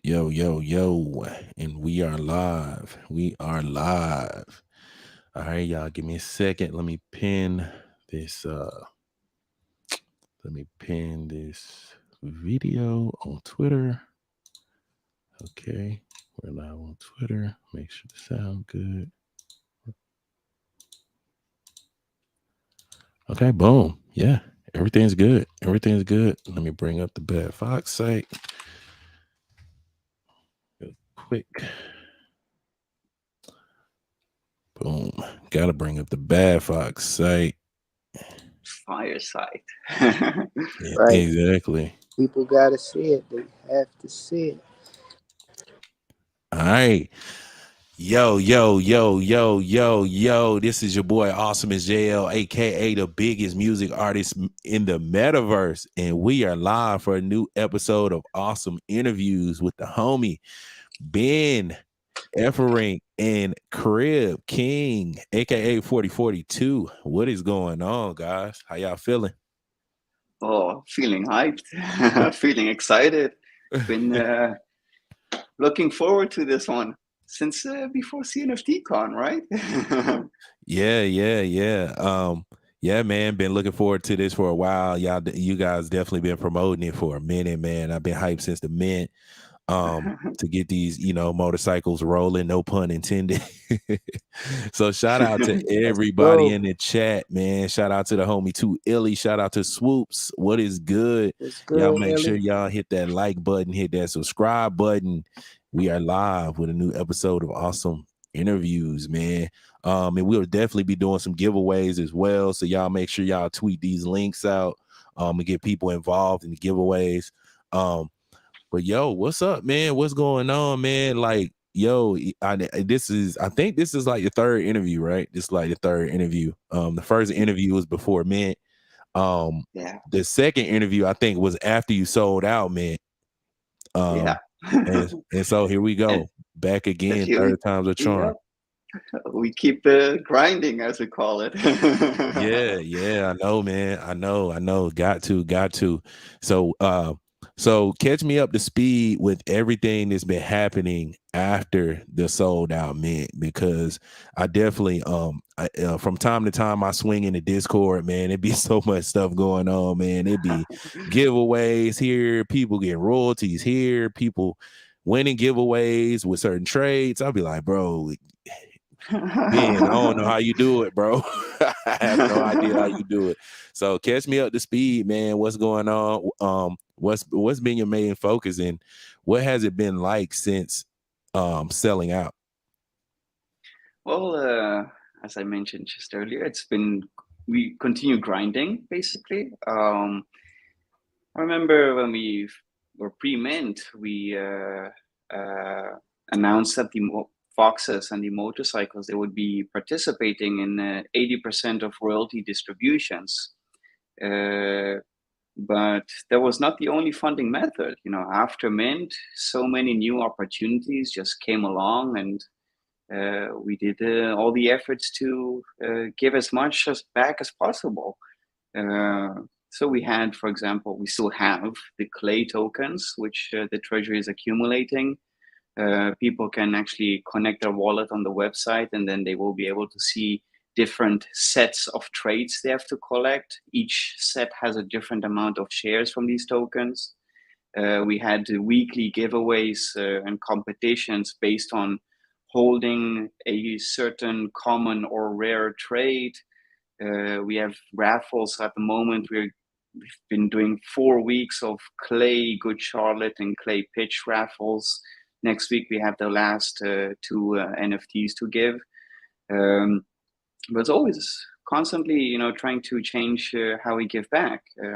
Yo, yo, yo, and we are live. We are live. All right, y'all, give me a second. This let me pin this video on Twitter. Okay, we're live on Twitter. Make sure the sound good. Okay, boom. Yeah, everything's good. Everything's good. Let me bring up the Bad Fox site. Real quick. Boom. Gotta bring up the Bad Fox site. Fireside. Yeah, Right. exactly. People gotta see it. They have to see it. All right. Yo, yo, yo, yo, yo, yo. This is your boy Awesome as JL, aka the biggest music artist in the metaverse. And we are live for a new episode of Awesome Interviews with the homie Ben Efferink and Crib King, aka 4042. What is going on, guys? How y'all feeling? Oh, feeling hyped, feeling excited. Been looking forward to this one since before CNFTCon, right? Yeah, man. Been looking forward to this for a while. You guys definitely been promoting it for a minute, man. I've been hyped since the mint. To get these, motorcycles rolling, no pun intended. So shout out to Let's everybody go. in the chat, man. Shout out to the homie Too Illy. Shout out to Swoops. What is good? It's Y'all good, make sure Ellie. y'all hit that like button, hit that subscribe button. We are live with a new episode of Awesome Interviews, man. And we'll definitely be doing some giveaways as well. So y'all make sure y'all tweet these links out and get people involved in the giveaways. But yo, what's up, man? What's going on, man? Like, yo, I think this is like the third interview, right? This is like the third interview. The first interview was before Mint. Yeah, The second interview I think was after you sold out, Mint. yeah. And so here we And go, back and again, here third time's a yeah, charm. we keep grinding, as we call it. Yeah, I know, man. I know. Got to. So, so catch me up to speed with everything that's been happening after the sold out mint, because I definitely, from time to time I swing in the Discord, man. It be so much stuff going on, man. It be giveaways here, people getting royalties here, people winning giveaways with certain trades. I'll be like, bro, Ben, I don't know how you do it, bro. I have no idea how you do it. So catch me up to speed, man. What's going on? What's been your main focus, and what has it been like since selling out? Well, as I mentioned just earlier, we continue grinding basically. I remember when we were pre-mint, we uh, announced that the Foxes and the motorcycles, they would be participating in 80% of royalty distributions. Uh, but that was not the only funding method. You know, after mint, so many new opportunities just came along, and we did all the efforts to give as much as back as possible. Uh, so we had, for example, we still have the clay tokens, which the treasury is accumulating. People can actually connect their wallet on the website, and then they will be able to see different sets of trades they have to collect. Each set has a different amount of shares from these tokens. We had weekly giveaways and competitions based on holding a certain common or rare trade. We have raffles at the moment. We've been doing 4 weeks of clay Good Charlotte and clay pitch raffles. Next week we have the last two NFTs to give. But it's always constantly, trying to change how we give back. We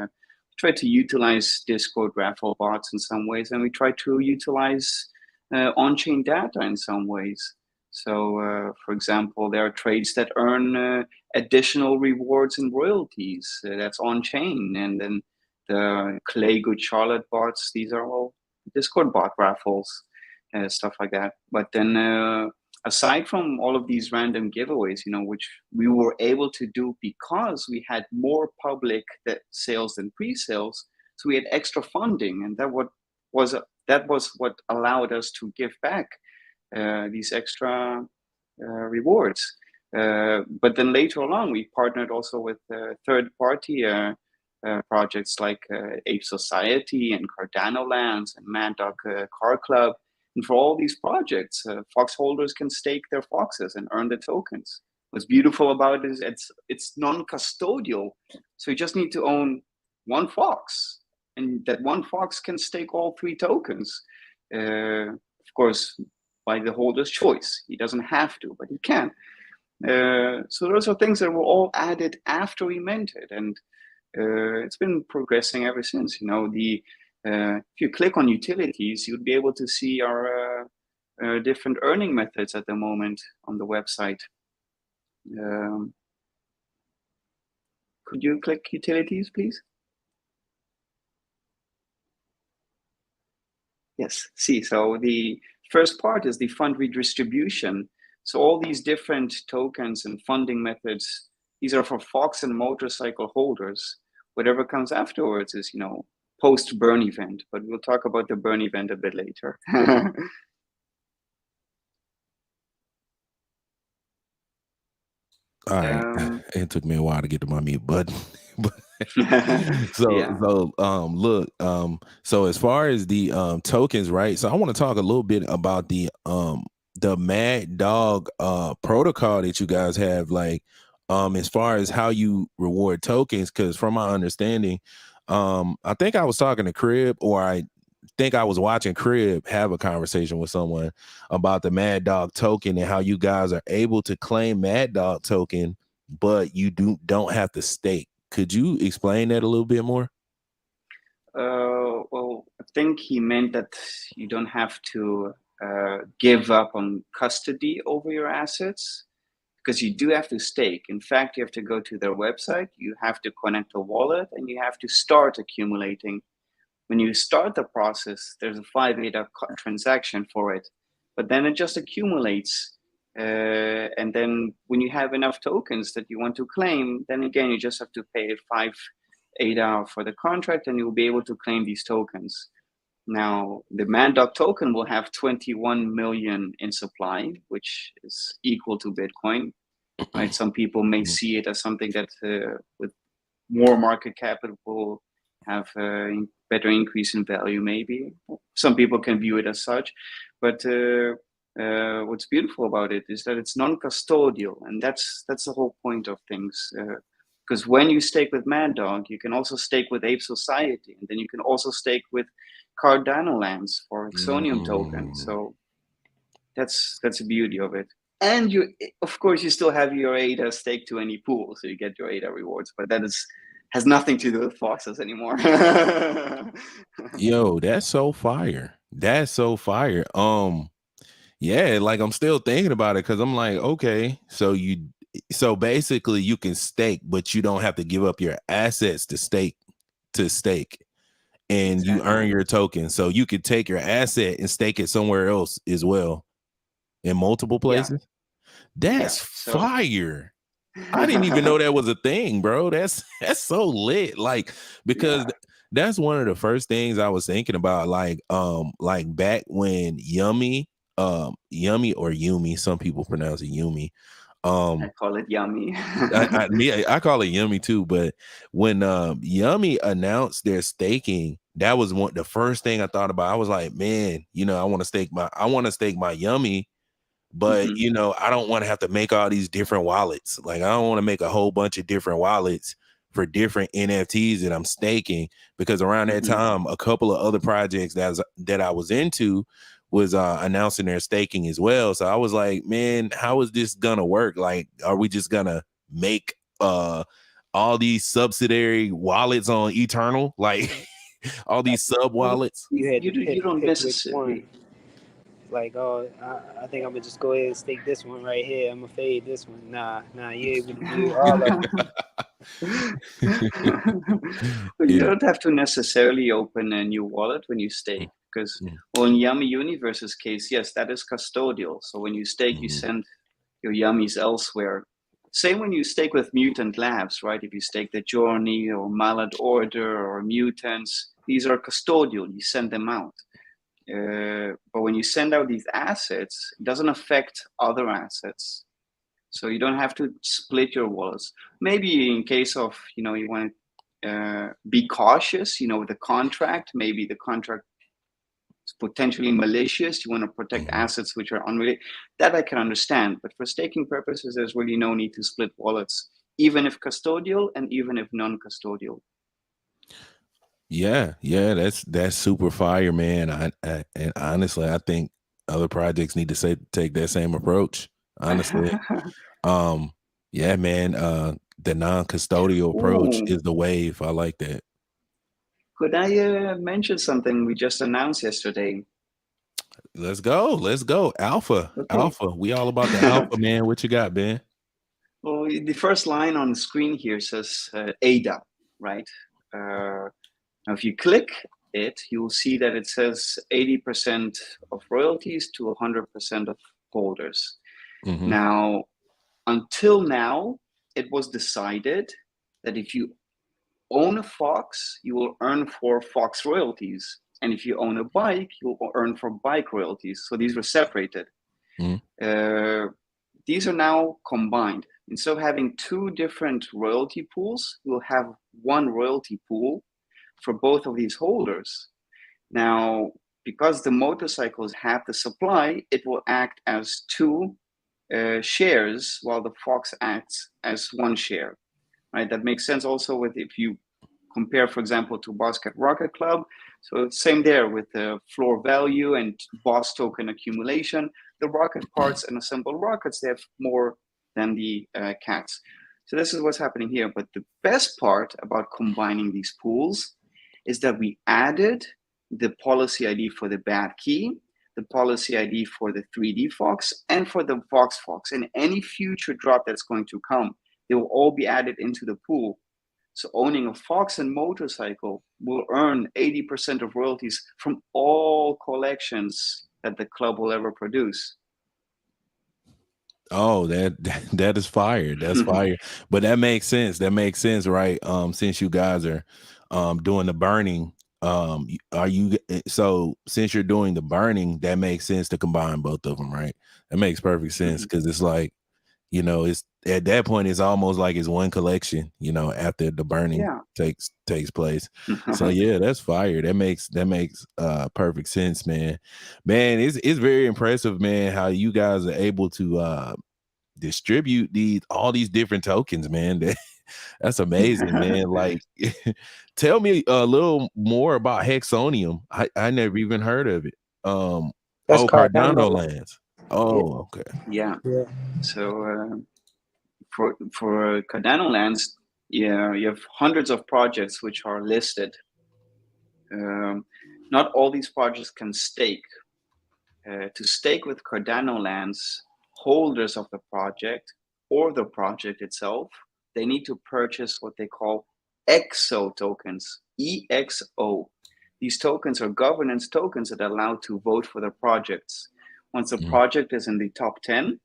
try to utilize Discord raffle bots in some ways, and we try to utilize on-chain data in some ways. So, for example, there are trades that earn additional rewards and royalties. That's on-chain, and then the Clay Good Charlotte bots. These are all Discord bot raffles, stuff like that. But then aside from all of these random giveaways, which we were able to do because we had more public sales than pre-sales, so we had extra funding, and that was that was what allowed us to give back these extra rewards. But then later along, we partnered also with third-party projects like Ape Society and Cardano Lands and Mad Dog Car Club. And for all these projects, Fox holders can stake their Foxes and earn the tokens. What's beautiful about it is it's non-custodial. So you just need to own one Fox, and that one Fox can stake all 3 tokens. Of course, by the holder's choice. He doesn't have to, but he can. So those are things that were all added after we minted, and it's been progressing ever since. You know, if you click on utilities, you'd be able to see our different earning methods at the moment on the website. Could you click utilities, please? Yes, see, so the first part is the fund redistribution. So all these different tokens and funding methods, these are for Fox and motorcycle holders. Whatever comes afterwards is, you know, post-burn event, but we'll talk about the burn event a bit later. All right, it took me a while to get to my mute button. Yeah. Look, so as far as the tokens, right? So I want to talk a little bit about the Mad Dog protocol that you guys have, like as far as how you reward tokens, because from my understanding, I think I was talking to Crib, or I think I was watching Crib have a conversation with someone about the Mad Dog token and how you guys are able to claim Mad Dog token, but you don't have to stake. Could you explain that a little bit more? Well, I think he meant that you don't have to give up on custody over your assets, because you do have to stake. In fact, you have to go to their website, you have to connect a wallet, and you have to start accumulating. When you start the process, there's a 5 ADA transaction for it, but then it just accumulates. And then when you have enough tokens that you want to claim, then again, you just have to pay 5 ADA for the contract, and you'll be able to claim these tokens. Now, the Mad Dog token will have 21 million in supply, which is equal to Bitcoin. Right? Some people may see it as something that with more market capital will have a better increase in value, maybe. Some people can view it as such. But what's beautiful about it is that it's non-custodial, and that's the whole point of things. Because when you stake with Mad Dog, you can also stake with Ape Society, and then you can also stake with Cardano Lands for Exonium token. So that's the beauty of it. And you, of course, you still have your ADA staked to any pool, so you get your ADA rewards. But that has nothing to do with Foxes anymore. Yo, that's so fire. That's so fire. Yeah, like I'm still thinking about it, because I'm like, okay, so basically you can stake, but you don't have to give up your assets to stake, and Exactly. you earn your token. So you could take your asset and stake it somewhere else as well, in multiple places. That's fire. I didn't even know that was a thing, bro. That's so lit. Like, because that's one of the first things I was thinking about, like back when Yummy or Yumi, some people pronounce it Yumi. I call it Yummy. I call it Yummy too, but when Yummy announced their staking, that was the first thing I thought about. I was like, man, you know, I want to stake my Yummy, but you know, I don't want to have to make all these different wallets. Like, I don't want to make a whole bunch of different wallets for different NFTs that I'm staking, because around that time, a couple of other projects that I was into was announcing their staking as well. So I was like, man, how is this gonna work? Like, are we just gonna make all these subsidiary wallets on Eternal, like all these sub wallets? You don't necessarily. Like, oh, I think I'm gonna just go ahead and stake this one right here. I'm gonna fade this one. Nah, you're able to do all of them. You don't have to necessarily open a new wallet when you stake, because on Yummy Universe's case, yes, that is custodial. So when you stake, you send your Yummies elsewhere. Same when you stake with Mutant Labs, right? If you stake the Journey or Mallet Order or Mutants, these are custodial. You send them out. But when you send out these assets, it doesn't affect other assets. So you don't have to split your wallets. Maybe in case of, you want to be cautious, with the contract, maybe the contract is potentially malicious. You want to protect assets which are unrelated. That I can understand. But for staking purposes, there's really no need to split wallets, even if custodial and even if non-custodial. Yeah, that's super fire, man. And honestly, I think other projects need to take that same approach. Honestly, yeah, man. The non-custodial approach Ooh, is the wave. I like that. could I mention something we just announced yesterday? Let's go. Okay. Alpha. We all about the alpha, man. What you got, Ben? Well, the first line on the screen here says ADA, right? Now, if you click it, you'll see that it says 80% of royalties to 100% of holders. Now, until now, it was decided that if you own a Fox, you will earn for Fox royalties. And if you own a bike, you'll earn for bike royalties. So these were separated. These are now combined. Instead of having two different royalty pools, we'll have one royalty pool for both of these holders. Now, because the motorcycles have the supply, it will act as two shares while the Fox acts as one share. Right? That makes sense also with if you compare, for example, to Basket Rocket Club. So same there with the floor value and boss token accumulation. The rocket parts and assembled rockets, they have more than the cats. So this is what's happening here. But the best part about combining these pools is that we added the policy ID for the bad key, the policy ID for the 3D Fox, and for the Vox Fox. And any future drop that's going to come, they will all be added into the pool. So owning a Fox and motorcycle will earn 80% of royalties from all collections that the club will ever produce. Oh, that is fire. That's fire. But that makes sense. That makes sense, right? Since you guys are doing the burning, are you so since you're doing the burning, that makes sense to combine both of them, right? That makes perfect sense because it's like, it's at that point it's almost like it's one collection, after the burning takes place. So yeah, that's fire. That makes perfect sense, man. Man, it's very impressive, man, how you guys are able to distribute all these different tokens, man. That's amazing, man. Like, tell me a little more about Hexonium. I never even heard of it. That's Cardano Cardano. lands. Oh, okay. Yeah. Yeah. So for Cardano lands, yeah, you have hundreds of projects which are listed. Not all these projects can stake. To stake with Cardano lands, holders of the project or the project itself, they need to purchase what they call EXO tokens, EXO. These tokens are governance tokens that allow to vote for the projects. Once a project is in the top 10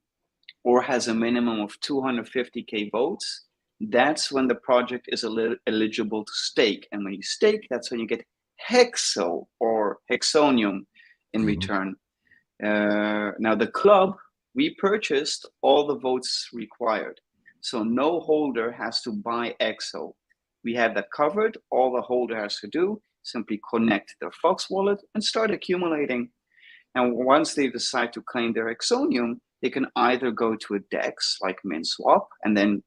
or has a minimum of 250K votes, that's when the project is eligible to stake. And when you stake, that's when you get Hexo or Hexonium in return. Now, the club, we purchased all the votes required. So no holder has to buy EXO. We have that covered. All the holder has to do, simply connect their Fox wallet and start accumulating. And once they decide to claim their Exonium, they can either go to a DEX like MinSwap and then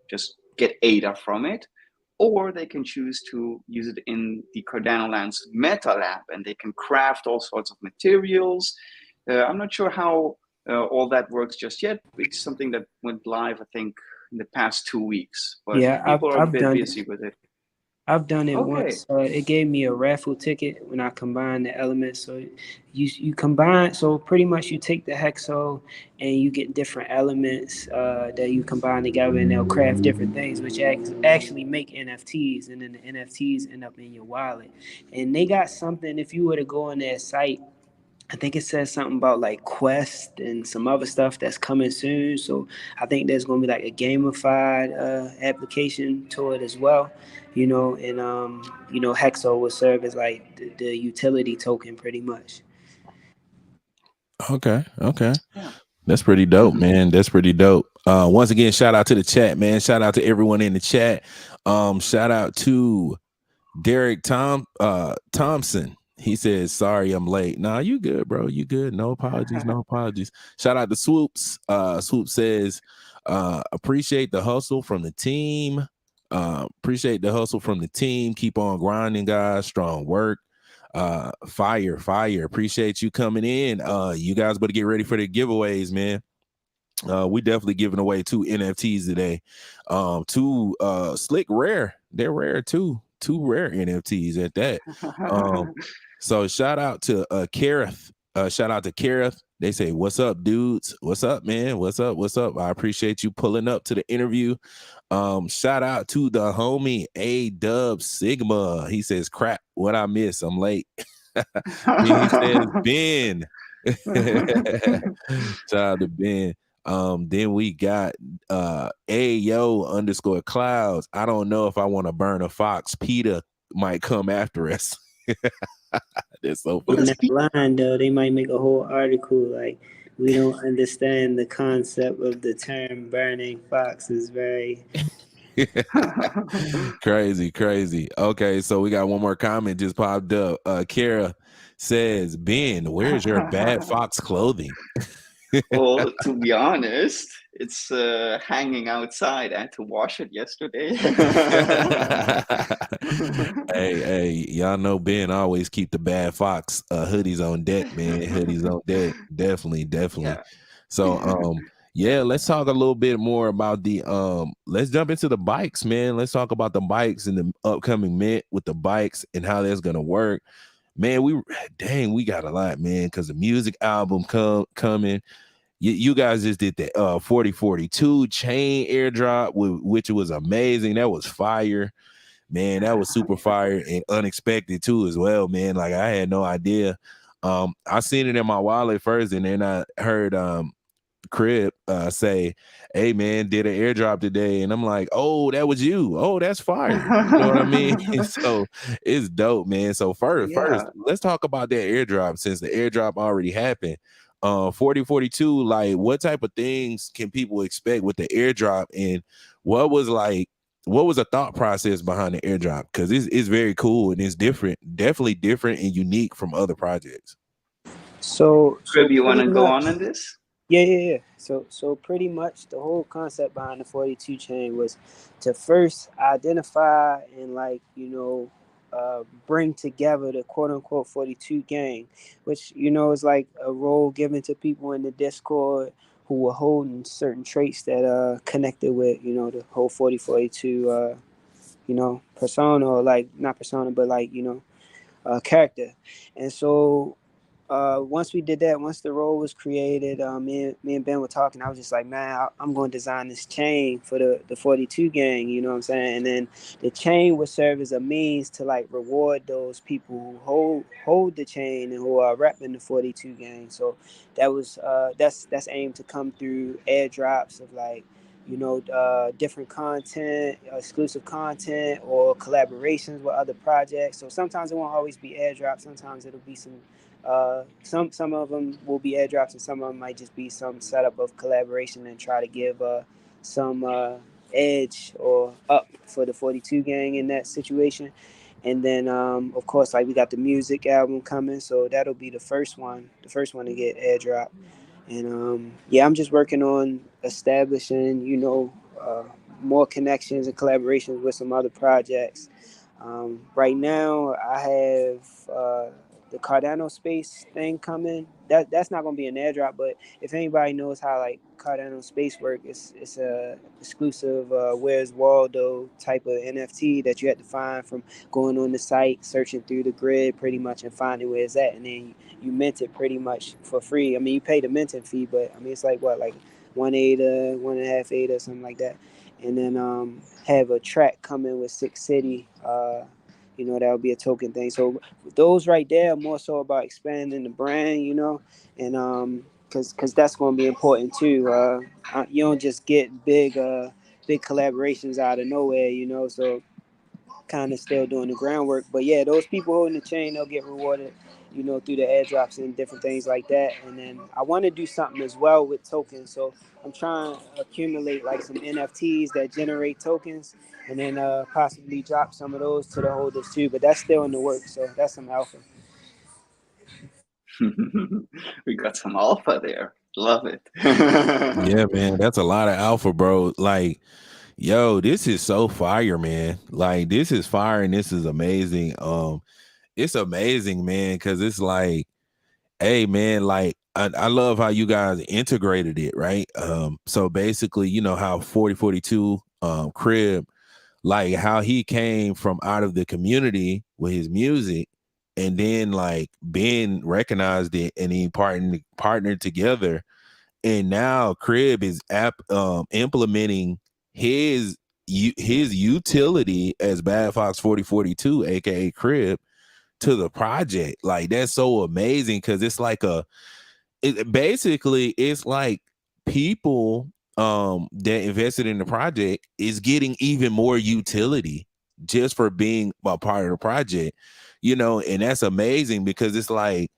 just get ADA from it, or they can choose to use it in the Cardano Lands Meta Lab and they can craft all sorts of materials. I'm not sure how all that works just yet. It's something that went live, I think, in the past 2 weeks, but Yeah, people are a I've bit done busy with it. I've done it Okay. once. It gave me a raffle ticket when I combined the elements. So you combine. So pretty much you take the hexo and you get different elements that you combine together, and they'll craft different things, which actually make NFTs, and then the NFTs end up in your wallet. And they got something. If you were to go on their site, I think it says something about like Quest and some other stuff that's coming soon. So I think there's going to be like a gamified application to it as well, and Hexo will serve as like the utility token pretty much. Okay. Okay. Yeah. That's pretty dope, man. That's pretty dope. Once again, shout out to the chat, man. Shout out to everyone in the chat. Shout out to Derek Thompson. He says, sorry, I'm late. Nah, you good, bro. You good. No apologies, no apologies. Shout out to Swoops. Swoop says, appreciate the hustle from the team. Appreciate the hustle from the team. Keep on grinding, guys. Strong work. Fire. Appreciate you coming in. You guys better get ready for the giveaways, man. We definitely giving away 2 NFTs today. Two slick rare. They're rare too. 2 rare NFTs at that. So shout out to Kareth. Shout out to Kareth. They say, what's up, dudes? What's up, man? What's up? What's up? I appreciate you pulling up to the interview. Shout out to the homie A Dub Sigma. He says, crap, what I miss. I'm late. He says, Ben. Shout out to Ben. Then we got Ayo underscore clouds. I don't know if I want to burn a fox. PETA might come after us. That's so What On funny. is that line, though, they might make a whole article like, we don't understand the concept of the term burning fox is very. Crazy. Okay, so we got one more comment just popped up. Kara says, Ben, where's your bad fox clothing? Well, to be honest, it's hanging outside. I had to wash it yesterday. Hey, y'all know Ben always keep the bad fox hoodies on deck, man. Hoodies on deck. Definitely. Yeah. So yeah, let's talk a little bit more about the let's jump into the bikes, man. Let's talk about the bikes and the upcoming mint with the bikes and how that's gonna work. Man, we got a lot, man, because the music album coming. You guys just did the 4042 chain airdrop, which was amazing. That was fire, man. That was super fire and unexpected too, as well, man. Like I had no idea. I seen it in my wallet first, and then I heard Crib say, "Hey, man, did an airdrop today," and I'm like, "Oh, that was you. Oh, that's fire." You know what I mean? So it's dope, man. So first, Yeah. let's talk about that airdrop since the airdrop already happened. 4042, like what type of things can people expect with the airdrop, and what was like what was the thought process behind the airdrop? Because it's very cool and it's different, definitely different and unique from other projects. So Crib, you want pretty to go much. on this? Yeah. So pretty much the whole concept behind the 42 chain was to first identify and bring together the quote unquote 42 gang, which is like a role given to people in the Discord who were holding certain traits that connected with the whole 4042 persona, or like not persona but like character. And so once we did that, once the role was created, me and Ben were talking. I was just like, man, I'm going to design this chain for the 42 gang. You know what I'm saying? And then the chain would serve as a means to like reward those people who hold the chain and who are repping the 42 gang. So that's aimed to come through airdrops of like different content, exclusive content, or collaborations with other projects. So sometimes it won't always be airdrops. Sometimes it'll be some of them will be airdrops, and some of them might just be some setup of collaboration and try to give some edge or up for the 42 gang in that situation. And then of course, like, we got the music album coming, so that'll be the first one to get airdrop. And yeah, I'm just working on establishing more connections and collaborations with some other projects. Right now, I have the Cardano space thing coming. That's not going to be an airdrop, but if anybody knows how like Cardano space work, it's a exclusive Where's Waldo type of NFT that you have to find from going on the site, searching through the grid, pretty much, and finding where it's at, and then you mint it pretty much for free. I mean, you pay the minting fee, but I mean, it's like what, like 1 ADA, 1.5 ADA, something like that. And then have a track coming with Six City. That'll be a token thing. So those right there are more so about expanding the brand, and because that's going to be important too. You don't just get big collaborations out of nowhere, So kind of still doing the groundwork. But yeah, those people holding the chain, they'll get rewarded through the airdrops and different things like that. And then I want to do something as well with tokens. So I'm trying to accumulate like some NFTs that generate tokens, and then possibly drop some of those to the holders too. But that's still in the works. So that's some alpha. We got some alpha there. Love it. Yeah, man, that's a lot of alpha, bro. Like, yo, this is so fire, man. Like, this is fire and this is amazing. It's amazing, man, because it's like, hey, man, like I love how you guys integrated it, right? So basically, you know how 4042 Crib, like how he came from out of the community with his music, and then like Ben recognized it and he partnered together, and now Crib is implementing his utility as Bad Fox 4042, aka Crib, to the project. Like that's so amazing because it's like it's like people that invested in the project is getting even more utility just for being a part of the project, and that's amazing because it's like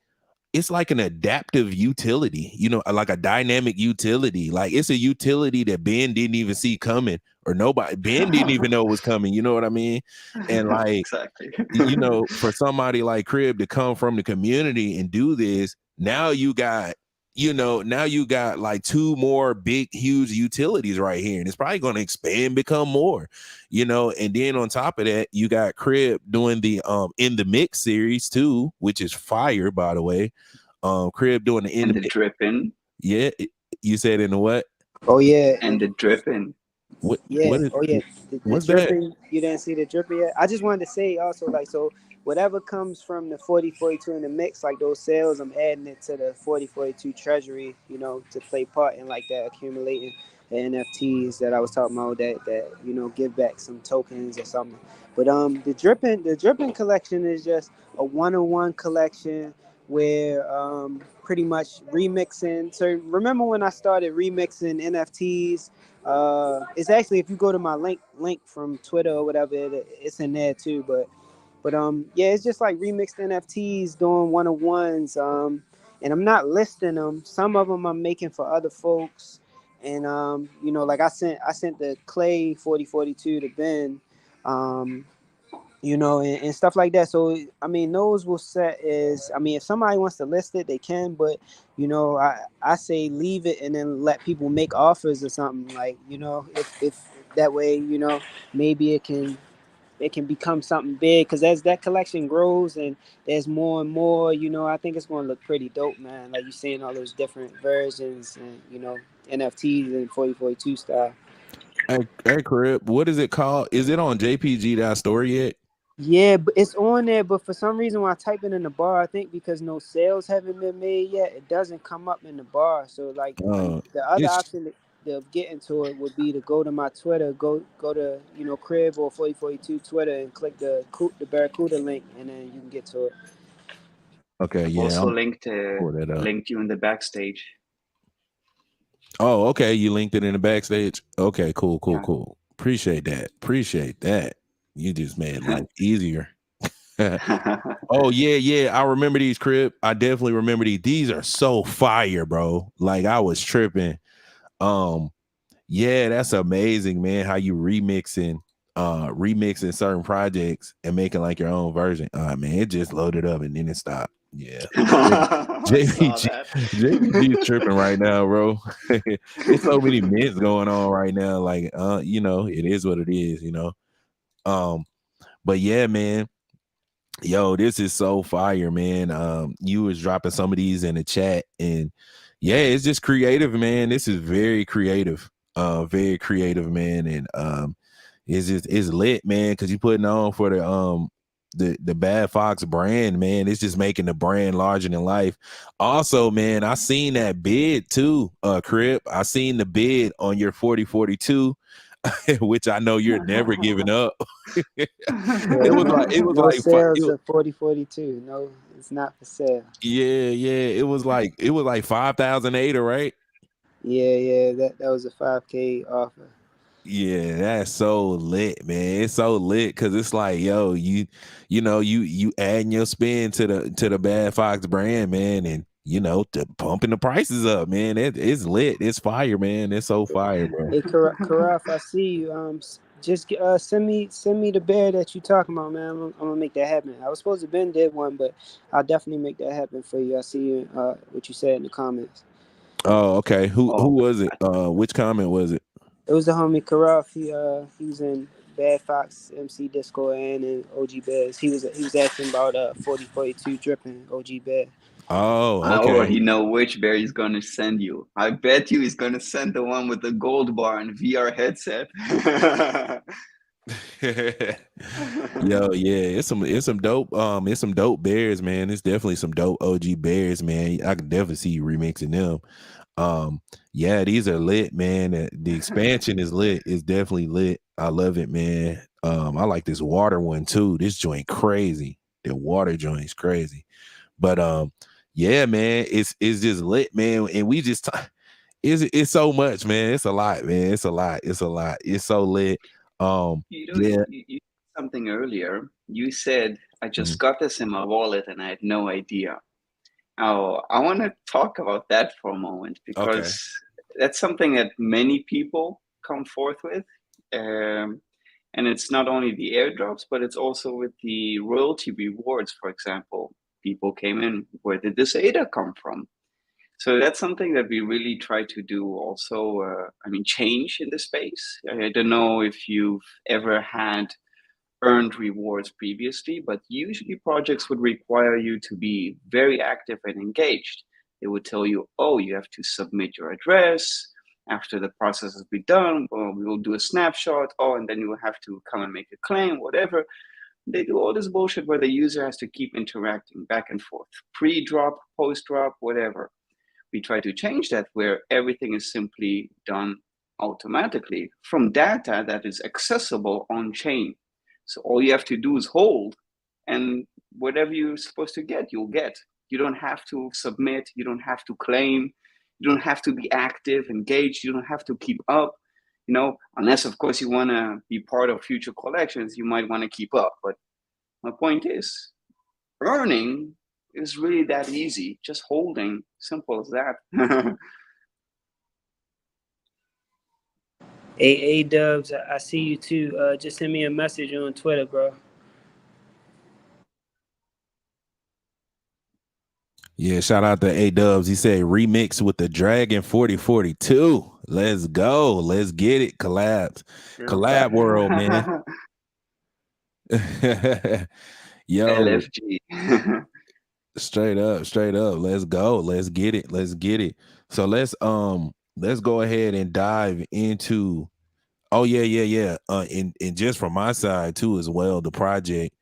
an adaptive utility, like a dynamic utility. Like it's a utility that Ben didn't even see coming, or Ben didn't even know it was coming. You know what I mean? And like, exactly. for somebody like Crib to come from the community and do this, now you got like two more big, huge utilities right here. And it's probably going to expand, become more, and then on top of that, you got Crib doing the In the Mix series too, which is fire, by the way. Crib doing the In and the the Mix. dripping. Yeah. You said in the what? Oh yeah, And the dripping. What yeah. is, Oh yeah. The what's that? dripping. You didn't see the dripping yet. I just wanted to say also like so. Whatever comes from the 4042 in the mix, like those sales, I'm adding it to the 4042 treasury, to play part in like that accumulating the NFTs that I was talking about that give back some tokens or something. But the dripping collection is just a one-on-one collection where pretty much remixing. So remember when I started remixing NFTs? It's actually, if you go to my link from Twitter or whatever, it's in there too. But yeah, it's just like remixed NFTs, doing one-on-ones. And I'm not listing them. Some of them I'm making for other folks. And like I sent the Clay 4042 to Ben. Um, and stuff like that. So I mean, those will set is, I mean, if somebody wants to list it, they can, but I say leave it and then let people make offers or something, like, if that way, maybe it can become something big, because as that collection grows and there's more and more, I think it's going to look pretty dope, man. Like, you're seeing all those different versions and NFTs and 4042 style. Hey, Crib, what is it called? Is it on JPG.store yet? Yeah, but it's on there. But for some reason, when I type it in the bar, I think because no sales haven't been made yet, it doesn't come up in the bar. So like, the other It's option to get into it would be to go to my Twitter, go to Crib or 4042 Twitter, and click the Barracuda link, and then you can get to it. okay. I've Yeah, also I'm linked pull that up. linked you in the backstage. Oh, okay. You linked it in the backstage. Okay, cool. Yeah. Appreciate that. You just made life easier. Oh yeah. I remember these, Crib. I definitely remember these. These are so fire, bro. Like I was tripping. Yeah, that's amazing, man. How you remixing certain projects and making like your own version. Man, it just loaded up and then it stopped. Yeah. I saw JPG that. JPG is tripping right now, bro. It's so many mints going on right now. Like it is what it is. Um, but yeah, man. Yo, this is so fire, man. You was dropping some of these in the chat, and yeah, it's just creative, man. This is very creative, man. And it's lit, man, because you putting on for the Bad Fox brand, man. It's just making the brand larger than life. Also, man, I seen that bid too, Crip. I seen the bid on your 4042, which I know you're never giving up. it was No like sales of 4042. No, it's not for sale. yeah. It was like 5,000 ADA, right? Yeah, that was a 5K offer. Yeah, that's so lit, man. It's so lit because it's like, yo, you adding your spin to the Bad Fox brand, man, and pumping the prices up, man. It's lit. It's fire, man. It's so fire, bro. Hey, Karaf, I see you. Just send me the bear that you talking about, man. I'm gonna make that happen. I was supposed to Ben did one, but I'll definitely make that happen for you. I see you. What you said in the comments. Oh, okay. Who Oh, was it? Which comment was it? It was the homie Karaf. He was in Bad Fox MC Discord and in OG Bears. He was asking about 4042 dripping OG Bear. Oh, I okay. already know which bear he's gonna send you. I bet you he's gonna send the one with the gold bar and VR headset. Yo, yeah, it's some dope bears, man. It's definitely some dope OG bears, man. I can definitely see you remixing them. Yeah, these are lit, man. The expansion is lit. It's definitely lit. I love it, man. I like this water one too. This joint crazy. The water joint is crazy. But yeah, man, it's just lit, man. And we just it's so much, man. It's a lot, man. It's a lot. It's a lot. It's so lit. Yeah. You something earlier. You said I Mhm. just got this in my wallet and I had no idea. Oh, I want to talk about that for a moment Okay. because that's something that many people come forth with. Um, and it's not only the airdrops, but it's also with the royalty rewards, for example. People came in, where did this ADA come from? So that's something that we really try to do also, change in the space. I don't know if you've ever had earned rewards previously, but usually projects would require you to be very active and engaged. They would tell you, oh, you have to submit your address. After the process has been done, well, we will do a snapshot. Oh, and then you will have to come and make a claim, whatever. They do all this bullshit where the user has to keep interacting back and forth, pre-drop, post-drop, whatever. We try to change that where everything is simply done automatically from data that is accessible on chain. So all you have to do is hold, and whatever you're supposed to get, you'll get. You don't have to submit, you don't have to claim, you don't have to be active, engaged, you don't have to keep up. Unless of course you want to be part of future collections, you might want to keep up. But my point is, earning is really that easy. Just holding, simple as that. A Dubs, I see you too. Just send me a message on Twitter, bro. Yeah, shout out to A Dubs. He said remix with the Dragon 4042. Let's go. Let's get it. Collabs. Collab world, man. Yo, LFG. straight up, straight up. Let's go. Let's get it. Let's get it. So let's go ahead and dive into. Oh yeah, yeah, yeah. And just from my side too as well, the project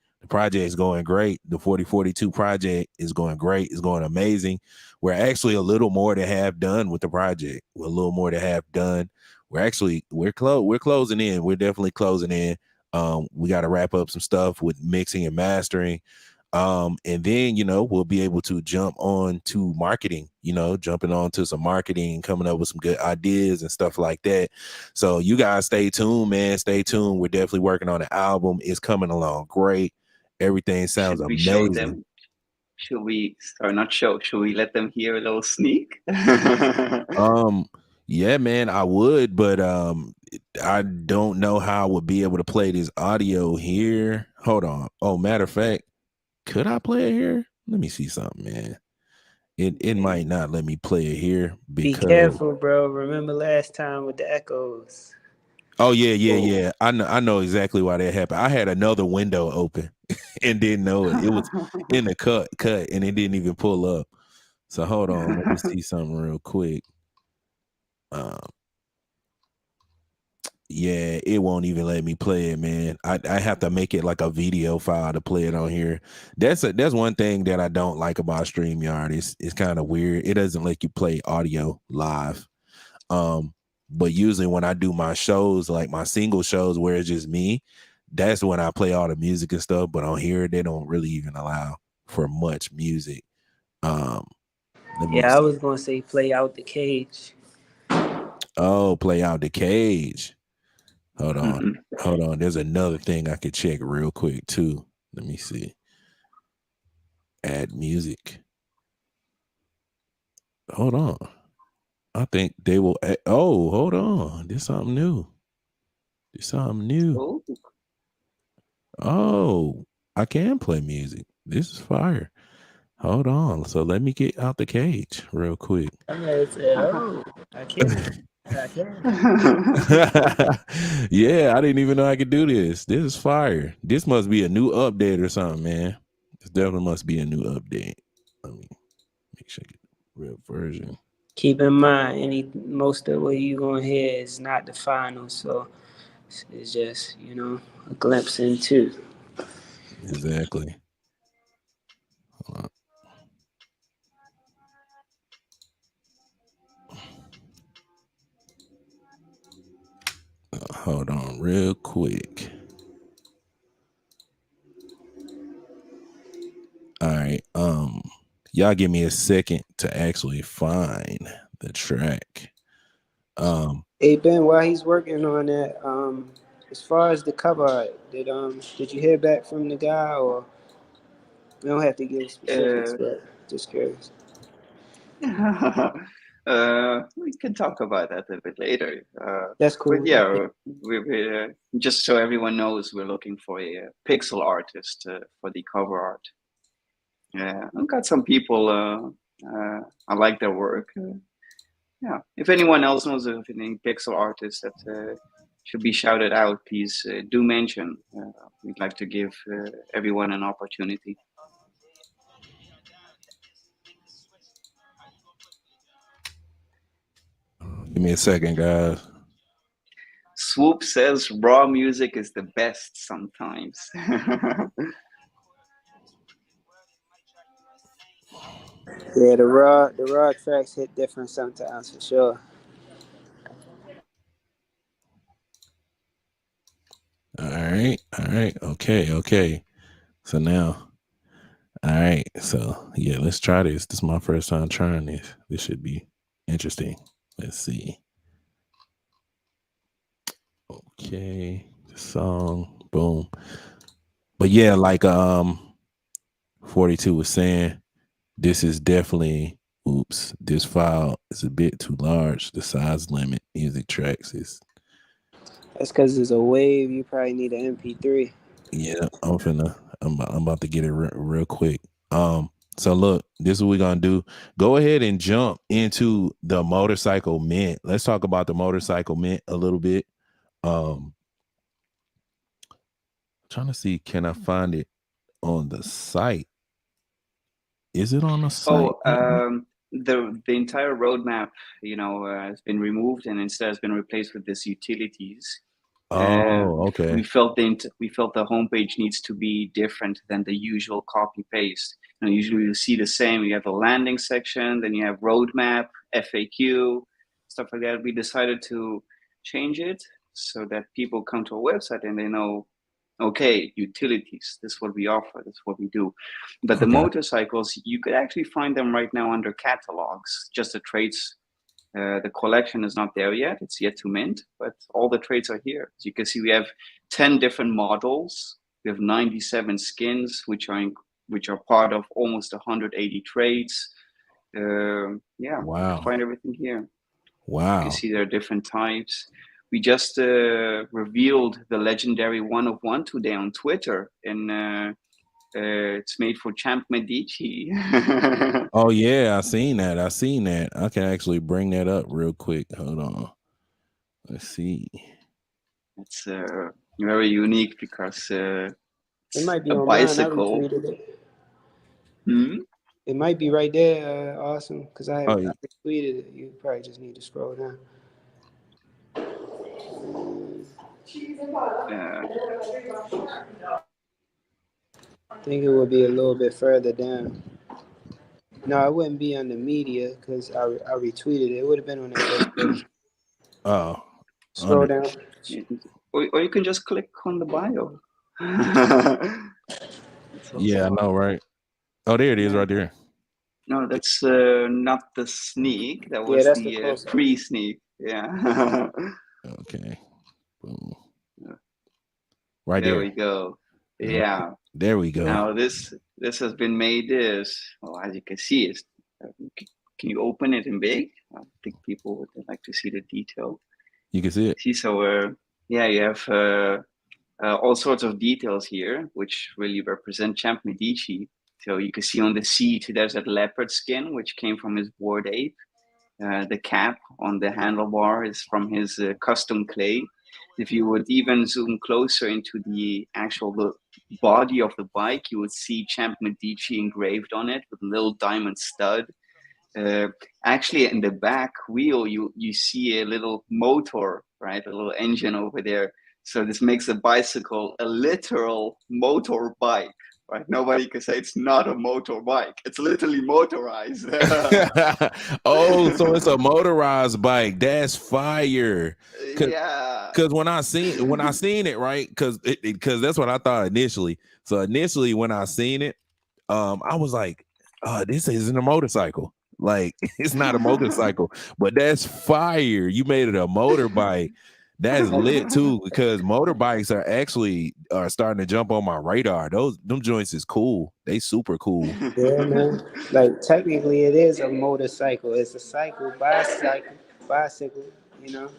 is going great. The 4042 project is going great. It's going amazing. We're actually a little more to have done with the project. We're a little more to have done. We're closing in. We're definitely closing in. We got to wrap up some stuff with mixing and mastering. And then, we'll be able to jump on to marketing, jumping on to some marketing, coming up with some good ideas and stuff like that. So you guys stay tuned, man. Stay tuned. We're definitely working on an album. It's coming along great. Everything sounds Should we show amazing. them? Should we, or not show, should we let them hear a little sneak? Um, yeah, man, I would, but I don't know how I would be able to play this audio here. Hold on. Oh, matter of fact, could I play it here? Let me see something, man. It might not let me play it here Be because careful, bro. Remember last time with the echoes. oh yeah. Oh. I know exactly why that happened. I had another window open and didn't know it. It was in the cut and it didn't even pull up. So hold on, let me see something real quick. Um yeah, it won't even let me play it, man. I have to make it like a video file to play it on here. That's one thing that I don't like about StreamYard. It's kind of weird. It doesn't let you play audio live. But usually when I do my shows, like my single shows where it's just me, that's when I play all the music and stuff. But on here, they don't really even allow for much music. Um, let me Yeah, I see. was gonna say play out the cage. Oh, play out the cage. Hold on. Hold on. There's another thing I could check real quick too. Let me see. Add music. Hold on. I think they will. Oh, hold on. There's something new. There's something new. Oh, I can play music. This is fire. Hold on. So let me get out the cage real quick. I can. Yeah, I didn't even know I could do this. This is fire. This must be a new update or something, man. This definitely must be a new update. Let me make sure I get the real version. Keep in mind, most of what you're gonna hear is not the final, so it's just a glimpse into. Exactly. Hold on. Hold on real quick. All right. Y'all give me a second to actually find the track. Hey Ben, while he's working on that, as far as the cover art, did you hear back from the guy, or we don't have to give specifics, but just curious. We can talk about that a bit later. That's cool. But yeah, we just so everyone knows, we're looking for a pixel artist for the cover art. Yeah, I've got some people. I like their work. Yeah, if anyone else knows of any pixel artists that should be shouted out, please do mention. We'd like to give everyone an opportunity. Give me a second, guys. Swoop says raw music is the best sometimes. Yeah, the raw tracks hit different sometimes for sure. All right. Okay. So now, all right. So yeah, let's try this. This is my first time trying this. This should be interesting. Let's see. Okay, the song, boom. But yeah, like 42 was saying, this is definitely this file is a bit too large. The size limit music tracks is That's because it's a wave. You probably need an MP3. yeah, I'm about to get it real quick. So look, this is what we're gonna do. Go ahead and jump into the motorcycle mint. Let's talk about the motorcycle mint a little bit. Trying to see, can I find it on the site? Is it on the site? The entire roadmap, has been removed and instead has been replaced with this utilities. Okay. We felt the homepage needs to be different than the usual copy paste. Usually you see the same. You have a landing section, then you have roadmap, FAQ, stuff like that. We decided to change it so that people come to a website and they know, okay, utilities, this is what we offer, this is what we do. But the motorcycles, you could actually find them right now under catalogs, just the traits. The collection is not there yet. It's yet to mint, but all the traits are here. As you can see, we have 10 different models. We have 97 skins, which are part of almost 180 traits. Wow. You can find everything here. Wow. You can see there are different types. We just revealed the legendary 1 of 1 today on Twitter, and it's made for Champ Medici. Oh yeah, I seen that. I can actually bring that up real quick. Hold on. Let's see. It's very unique because it might be a on bicycle. mine. I retweeted it. It might be right there, awesome, because I retweeted it. You probably just need to scroll down. I think it would be a little bit further down. No, it wouldn't be on the media because I retweeted it. It would have been on the first page. Oh. Scroll down. Or you can just click on the bio. Yeah, I know, right? Oh, there it is right there. No, that's not the sneak. That was the pre-sneak. Yeah. Okay. Boom. right There there. we go. Okay. Yeah. There we go. Now this has been made well, as you can see, can you open it in big? I think people would like to see the detail. You can see it. See, so yeah, you have all sorts of details here, which really represent Champ Medici. So you can see on the seat, there's that leopard skin, which came from his Bored Ape. The cap on the handlebar is from his custom clay. If you would even zoom closer into the actual body of the bike, you would see Champ Medici engraved on it with a little diamond stud. Actually, in the back wheel, you see a little motor, right? A little engine over there. So this makes the bicycle a literal motor bike, right? Nobody can say it's not a motorbike. It's literally motorized. Oh, so it's a motorized bike. That's fire. Yeah. Because when I seen it, right? Because that's what I thought initially. So initially, when I seen it, I was like, this isn't a motorcycle. Like, it's not a motorcycle, but that's fire. You made it a motorbike. That's lit too, because motorbikes are starting to jump on my radar. Them joints is cool. They super cool. Yeah, man. Like technically, it is a motorcycle. It's a bicycle. You know,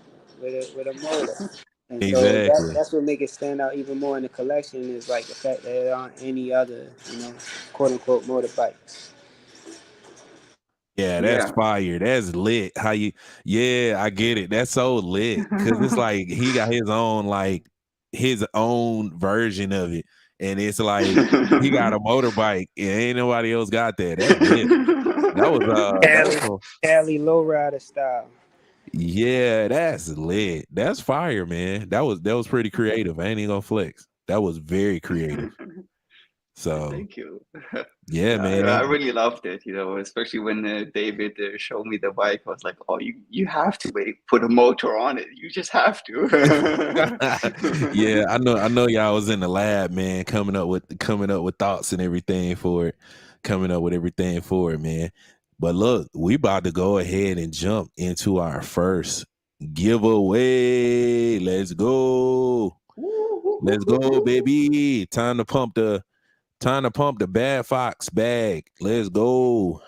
with a motor. And so Exactly. that's what makes it stand out even more in the collection is like the fact that there aren't any other, quote unquote motorbikes. Yeah, that's fire. That's lit. Yeah, I get it. That's so lit. Cause it's like he got his own version of it. And it's like he got a motorbike and ain't nobody else got that. That's lit. That was Cali lowrider style. Yeah, that's lit. That's fire, man. That was pretty creative. I ain't even gonna flex. That was very creative. So thank you. Yeah, man. I really loved it, especially when David showed me the bike. I was like, oh, you have to put a motor on it. You just have to. Yeah, I know y'all was in the lab, man, coming up with thoughts and everything for it, man. But look, we about to go ahead and jump into our first giveaway. Let's go. Let's go, baby. Time to pump the Bad Fox bag. Let's go.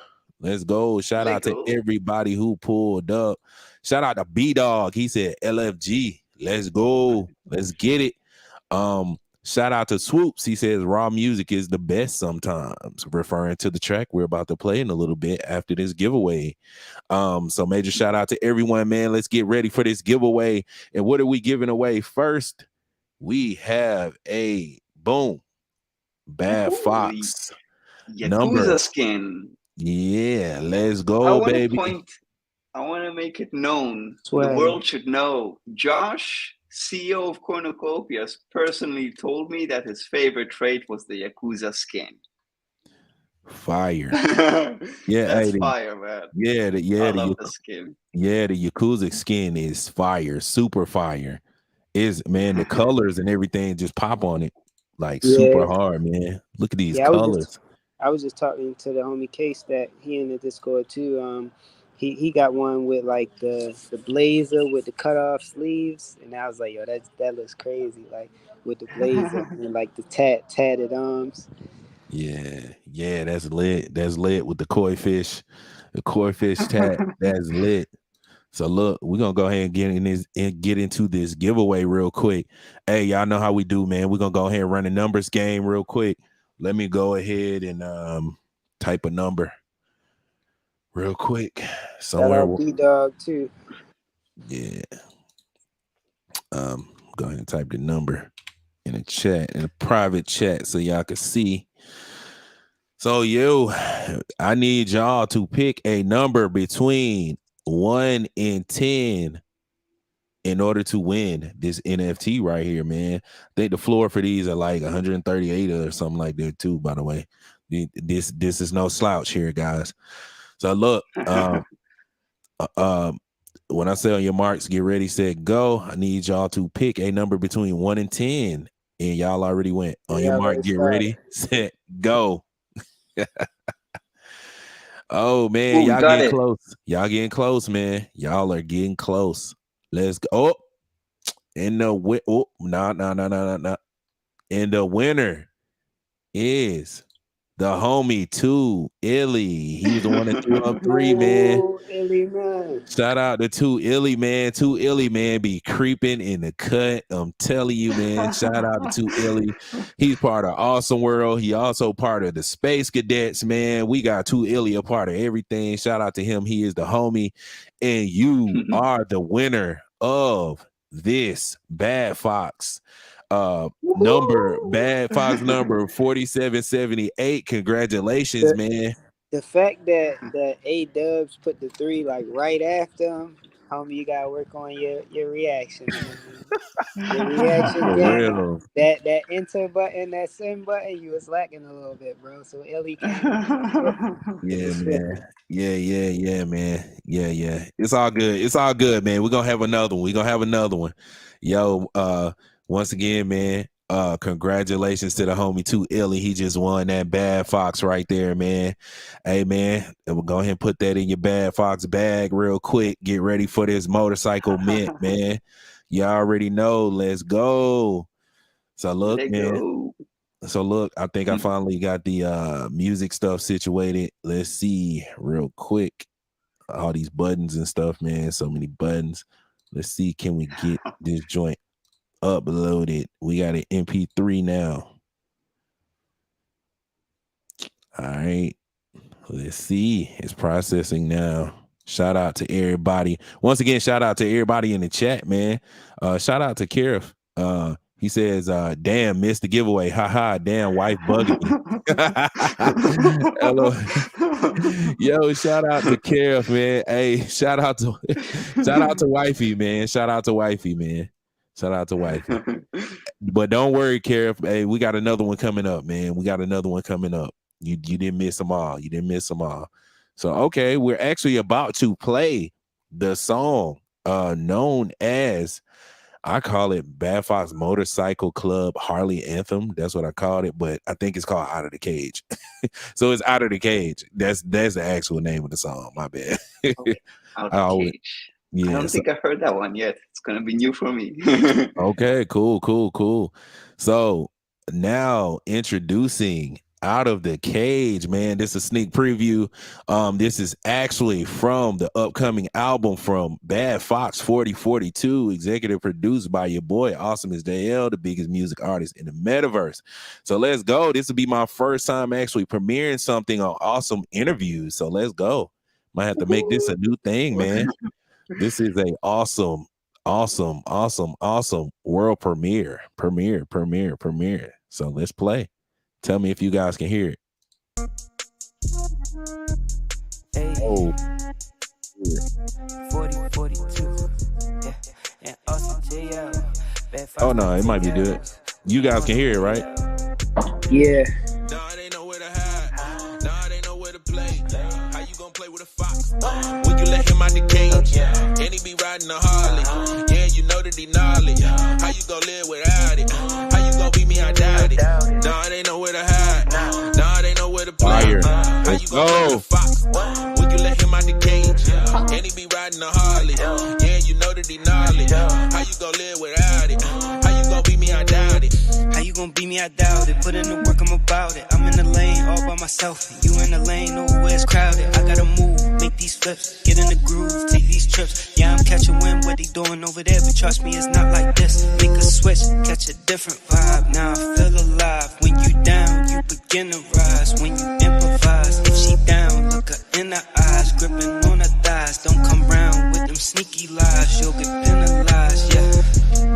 Shout out to everybody who pulled up. Shout out to B-Dog. He said LFG. Let's go. Let's get it. Shout out to Swoops. He says raw music is the best sometimes, referring to the track we're about to play in a little bit after this giveaway. So major shout out to everyone, man. Let's get ready for this giveaway. And what are we giving away first? We have a Bad Fox Yakuza skin. Yeah, let's go, baby. I want to make it known. The world should know. Josh, CEO of Cornucopias, personally told me that his favorite trait was the Yakuza skin. Fire. Yeah, that's fire, man. I love the skin. Yeah, the Yakuza skin is fire, super fire. The colors and everything just pop on it. Like super hard, man. Look at these colors. I was just talking to the homie Case that he in the Discord too. He got one with like the blazer with the cut off sleeves, and I was like, yo, that looks crazy, like with the blazer and like the tatted arms. Yeah, that's lit. That's lit with the koi fish tat. That's lit. So look, we're gonna go ahead and get into this giveaway real quick. Hey, y'all know how we do, man. We're gonna go ahead and run a numbers game real quick. Let me go ahead and type a number real quick. Somewhere. B-Dog too. Yeah. Go ahead and type the number in a private chat so y'all can see. So I need y'all to pick a number between 1 and 10 in order to win this NFT right here, man. I think the floor for these are like 138 or something like that too, by the way. This is no slouch here, guys. So look, when I say on your marks, get ready, set, go, I need y'all to pick a number between 1 and 10. And y'all already went. On your mark, get ready, set, go. Oh man, y'all getting close. Y'all getting close, man. Y'all are getting close. Let's go. Oh, and no. Oh, no. And the winner is the homie 2 Illy. He's the one that threw up 3, man. Oh, Illy, man. Shout out to 2 Illy, man. 2 Illy, man, be creeping in the cut. I'm telling you, man. Shout out to 2 Illy. He's part of Awesome World. He also part of the Space Cadets, man. We got 2 Illy a part of everything. Shout out to him. He is the homie. And you are the winner of this Bad Fox Bad Fox number 4778. Congratulations, man. The fact that A-Dubs put the 3 like right after him, homie, you gotta work on your reaction. Your reaction game, that enter button, that send button, you was lacking a little bit, bro. So Illy came. Yeah, man. Yeah, man. Yeah. It's all good, man. We're gonna have another one. Yo, once again, man, congratulations to the homie 2 Illy. He just won that Bad Fox right there, man. Hey, man, we'll go ahead and put that in your Bad Fox bag real quick. Get ready for this motorcycle mint, man. You already know. Let's go. So look, man. So look, I think I finally got the music stuff situated. Let's see real quick. All these buttons and stuff, man. So many buttons. Let's see, can we get this joint uploaded? We got an MP3 now. All right. Let's see. It's processing now. Shout out to everybody. Once again, shout out to everybody in the chat, man. Shout out to Kirif. He says, damn, missed the giveaway. Haha, damn, wife bugging me. Hello. Yo, shout out to Kirif, man. Hey, shout out to wifey, man. Shout out to wifey, man. Shout out to wifey. But don't worry, Kirif. Hey, we got another one coming up, man. We got another one coming up. You didn't miss them all. You didn't miss them all. So, okay, we're actually about to play the song known as, I call it Bad Fox Motorcycle Club Harley Anthem. That's what I called it, but I think it's called Out of the Cage. So it's Out of the Cage. That's the actual name of the song. My bad. Okay. Out of the Cage. Yeah, I don't think I heard that one yet. It's gonna be new for me. Okay, cool. So now introducing Out of the Cage, man. This is a sneak preview. This is actually from the upcoming album from Bad Fox 4042, executive produced by your boy Awesome as Dale, the biggest music artist in the metaverse. So let's go. This will be my first time actually premiering something on Awesome Interviews. So let's go. Might have to make this a new thing, man. This is a awesome world premiere. So let's play. Tell me if you guys can hear it. Oh. 4042. Yeah. And also oh no, it might be good. You guys can hear it, right? Yeah. Nah, they know where to hide. Nah, they know where to play. How you gonna play with a fox? When you let him out the cage, and he be riding a Harley. Yeah, you know that he gnarly. How you gonna live without it? How you gonna beat me? I doubt it. Nah, they know where to hide. Nah, they know where to play. How you gonna play with a fox? When you let him out the cage, and he be riding a Harley. Yeah, you know that he gnarly. How you gonna live without it? How you gonna beat me? I doubt it. How you gonna beat me? I doubt it. Put in the work, I'm about it. I'm in the lane all by myself. You in the lane, nowhere it's crowded. I gotta move, make these flips, get in the groove, take these trips. Yeah, I'm catching wind, what they doing over there, but trust me, it's not like this. Make a switch, catch a different vibe. Now I feel alive. When you down, you begin to rise. When you improvise, if she down, look her in the eyes, gripping on her thighs. Don't come round with them sneaky lies, you'll get penalized. Yeah.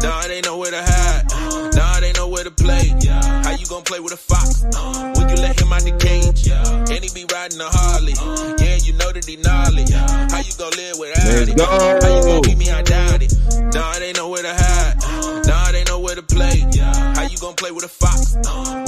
Nah, they know where to hide. Nah, they know where to play. How you gonna play with a fox? When you let him out the cage, and he be riding a Harley. Yeah, you know that he gnarly. How you gonna live without it? How you gonna beat me? I doubt it. Nah, they know where to hide. Nah, they know where to play. How you gonna play with a fox?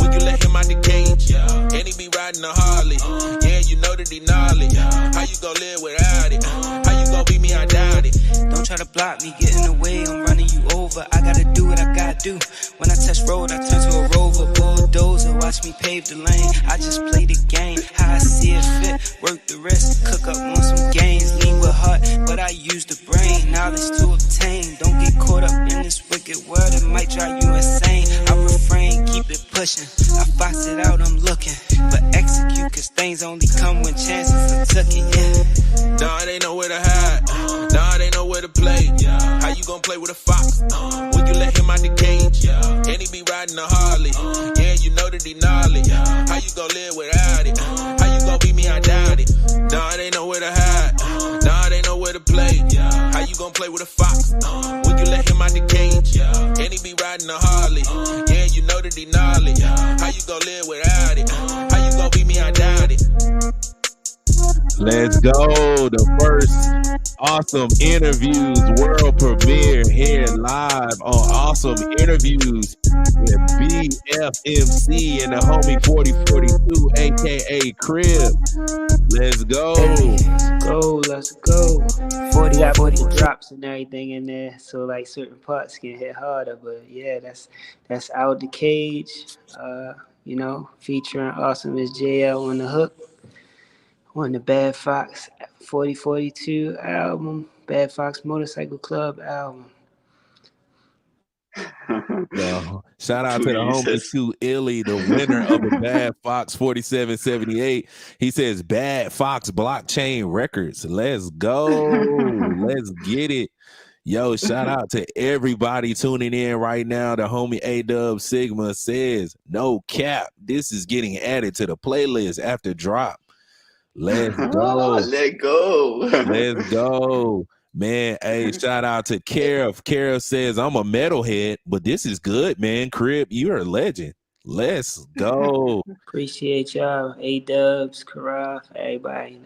When you let him out the cage, and he be riding a Harley. Yeah, you know that he gnarly. How you gonna live without it? How you gonna beat me? I doubt it. Don't try to block me, get in the way, I'm running you over. I gotta do what I gotta do. When I touch road, I turn to a rover, bulldozer. Watch me pave the lane. I just play the game, how I see it fit. Work the rest, cook up on some gains. Lead with heart, but I use the brain. Knowledge to obtain. Don't get caught up in this wicked world, it might drive you insane. I refrain, keep pushing. I fox it out, I'm looking. But execute, cause things only come when chances are took it, yeah. Nah, it ain't nowhere to hide. Nah, it ain't nowhere to play. How you gon' play with a fox when you let him out the cage? And he be riding a Harley. Yeah, you know that he gnarly. How you gon' live without it? How you gon' beat me? I doubt it. Nah, it ain't nowhere to hide. Nah, it ain't nowhere to play. How you gon' play with a fox when you let him out the cage? And he be riding a Harley. Yeah, you know that he gnarly. How you gon' live without it? How you gon' beat me? I doubt it. Let's go. The first awesome interviews world premiere here live on Awesome Interviews with BFMC and the homie 4042, aka Crib. Let's go. Let's go. 40 got 40 drops and everything in there, so like certain parts can hit harder. But yeah, that's Out the Cage. You know, featuring Awesome as JL on the hook. On the Bad Fox 4042 album, Bad Fox Motorcycle Club album. Yo, shout out to the homie Too Illy, the winner of the Bad Fox 4778. He says Bad Fox Blockchain Records. Let's go. Let's get it. Yo, shout out to everybody tuning in right now. The homie A-Dub Sigma says, no cap, this is getting added to the playlist after drop. Let's go. Let go. Let's go. Man, hey, shout out to Karif. Karif says, I'm a metalhead, but this is good, man. Crib, you're a legend. Let's go. Appreciate y'all. A-Dubs, Karaf, everybody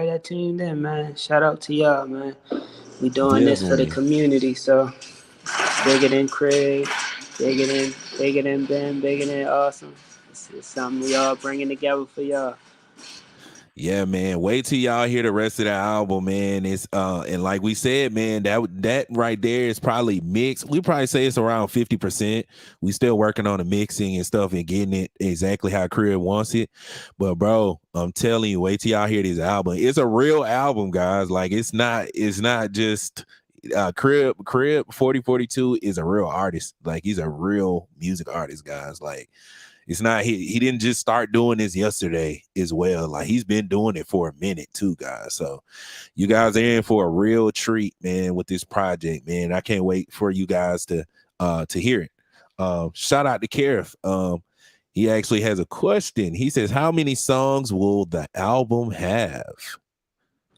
that tuned in, man. Shout out to y'all, man. We doing this for the community, so bigger than Craig, bigger than Ben, bigger than Awesome. It's something we all bringing together for y'all. Yeah, man. Wait till y'all hear the rest of the album, man. It's and like we said, man, that right there is probably mixed. We probably say it's around 50%. We still working on the mixing and stuff and getting it exactly how Crib wants it. But bro, I'm telling you, wait till y'all hear this album. It's a real album, guys. Like it's not just Crib 4042 is a real artist. Like he's a real music artist, guys. Like it's not he didn't just start doing this yesterday as well. Like he's been doing it for a minute too, guys. So you guys are in for a real treat, man, with this project, man. I can't wait for you guys to hear it. Shout out to Karif. He actually has a question. He says, how many songs will the album have?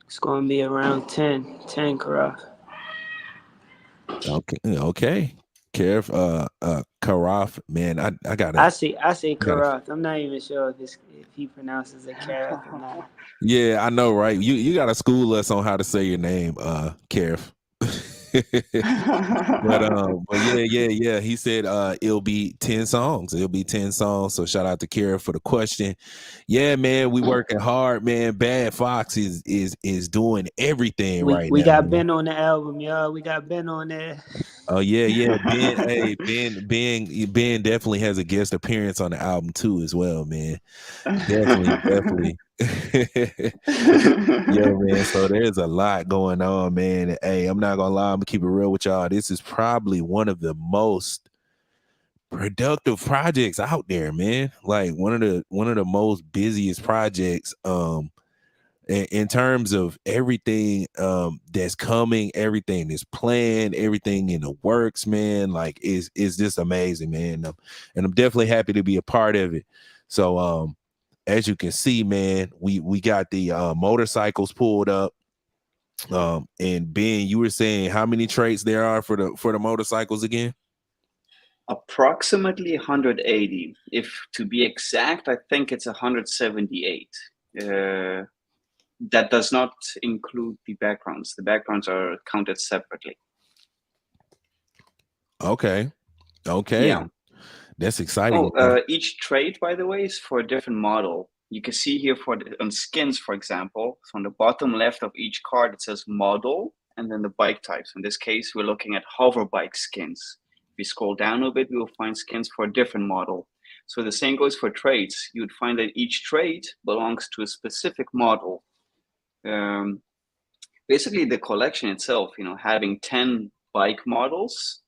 It's gonna be around 10, Karaf. Okay. Karaf, man, I got it. I say Karaf. I'm not even sure if he pronounces it Karaf or not. Yeah, I know, right? You gotta school us on how to say your name, Karaf. but yeah. He said it'll be 10 songs. It'll be 10 songs. So shout out to Karaf for the question. Yeah, man, we working hard, man. Bad Fox is doing everything right now. We got Ben on the album, y'all. We got Ben on there. Oh yeah. Ben definitely has a guest appearance on the album too, as well, man. Definitely. Yeah, man. So there's a lot going on, man. Hey, I'm not gonna lie, I'm gonna keep it real with y'all. This is probably one of the most productive projects out there, man. Like one of the most busiest projects. In terms of everything that's coming, everything that's planned, everything in the works, man, like is just amazing, man. And I'm definitely happy to be a part of it. So as you can see, man, we got the motorcycles pulled up. And Ben, you were saying how many traits there are for the motorcycles again? Approximately 180. If to be exact, I think it's 178. That does not include the backgrounds. The backgrounds are counted separately. Okay. Yeah. That's exciting. Each trait, by the way, is for a different model. You can see here on skins, for example, so on the bottom left of each card, it says model and then the bike types. In this case, we're looking at hover bike skins. If we scroll down a bit, we will find skins for a different model. So the same goes for traits. You would find that each trait belongs to a specific model. Basically the collection itself, having 10 bike models,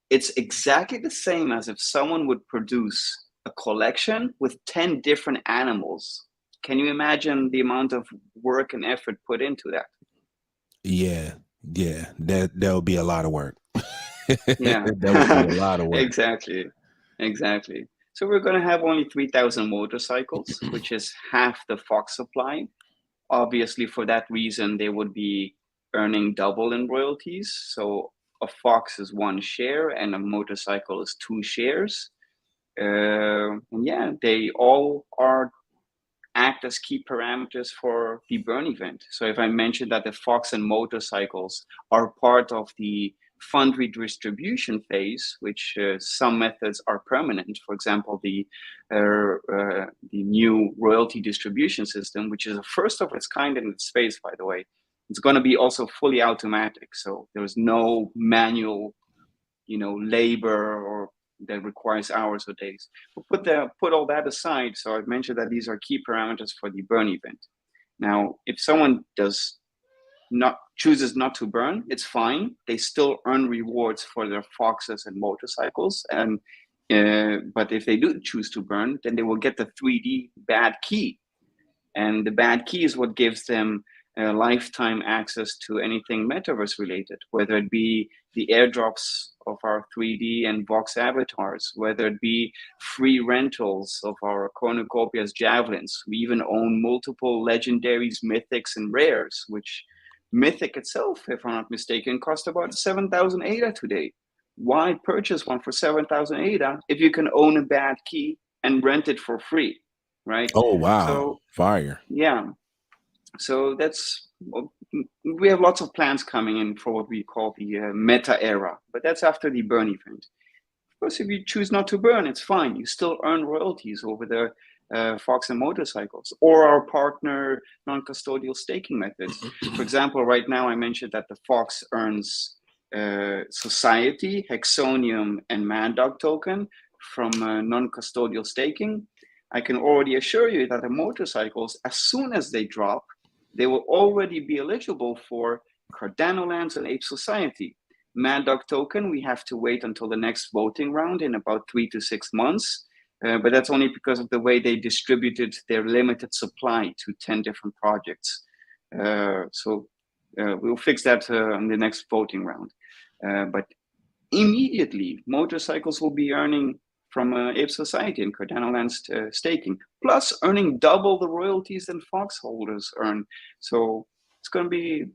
it's exactly the same as if someone would produce a collection with 10 different animals. Can you imagine the amount of work and effort put into that? Yeah, that would be a lot of work. Yeah, That would be a lot of work. exactly. So we're going to have only 3,000 motorcycles, which is half the Fox supply. Obviously, for that reason, they would be earning double in royalties. So a Fox is 1 share and a motorcycle is 2 shares. And yeah, they all act as key parameters for the burn event. So if I mentioned that the Fox and motorcycles are part of the fund redistribution phase, which some methods are permanent. For example, the new royalty distribution system, which is a first of its kind in its space, by the way. It's going to be also fully automatic. So there's no manual, labor or that requires hours or days. We'll put all that aside. So I've mentioned that these are key parameters for the burn event. Now, if someone chooses not to burn, it's fine. They still earn rewards for their Foxes and motorcycles. And but if they do choose to burn, then they will get the 3D bad key. And the bad key is what gives them lifetime access to anything metaverse related, whether it be the airdrops of our 3D and Vox avatars, whether it be free rentals of our cornucopias javelins. We even own multiple legendaries, mythics, and rares, which Mythic itself, if I'm not mistaken, cost about 7,000 ADA today. Why purchase one for 7,000 ADA if you can own a bad key and rent it for free, right? Oh, wow. So, fire. Yeah. So we have lots of plans coming in for what we call the meta era, but that's after the burn event. Of course, if you choose not to burn, it's fine. You still earn royalties over the Fox and motorcycles or our partner non-custodial staking methods. For example, right now I mentioned that the Fox earns Society, Hexonium, and Mad Dog token from non-custodial staking. I can already assure you that the motorcycles, as soon as they drop, they will already be eligible for Cardano Lands and Ape Society. Mad Dog token, we have to wait until the next voting round in about 3 to 6 months. But that's only because of the way they distributed their limited supply to 10 different projects. So we'll fix that in the next voting round. But immediately, motorcycles will be earning from Ape Society and Cardano Lands staking, plus earning double the royalties than Fox holders earn. So it's going to be,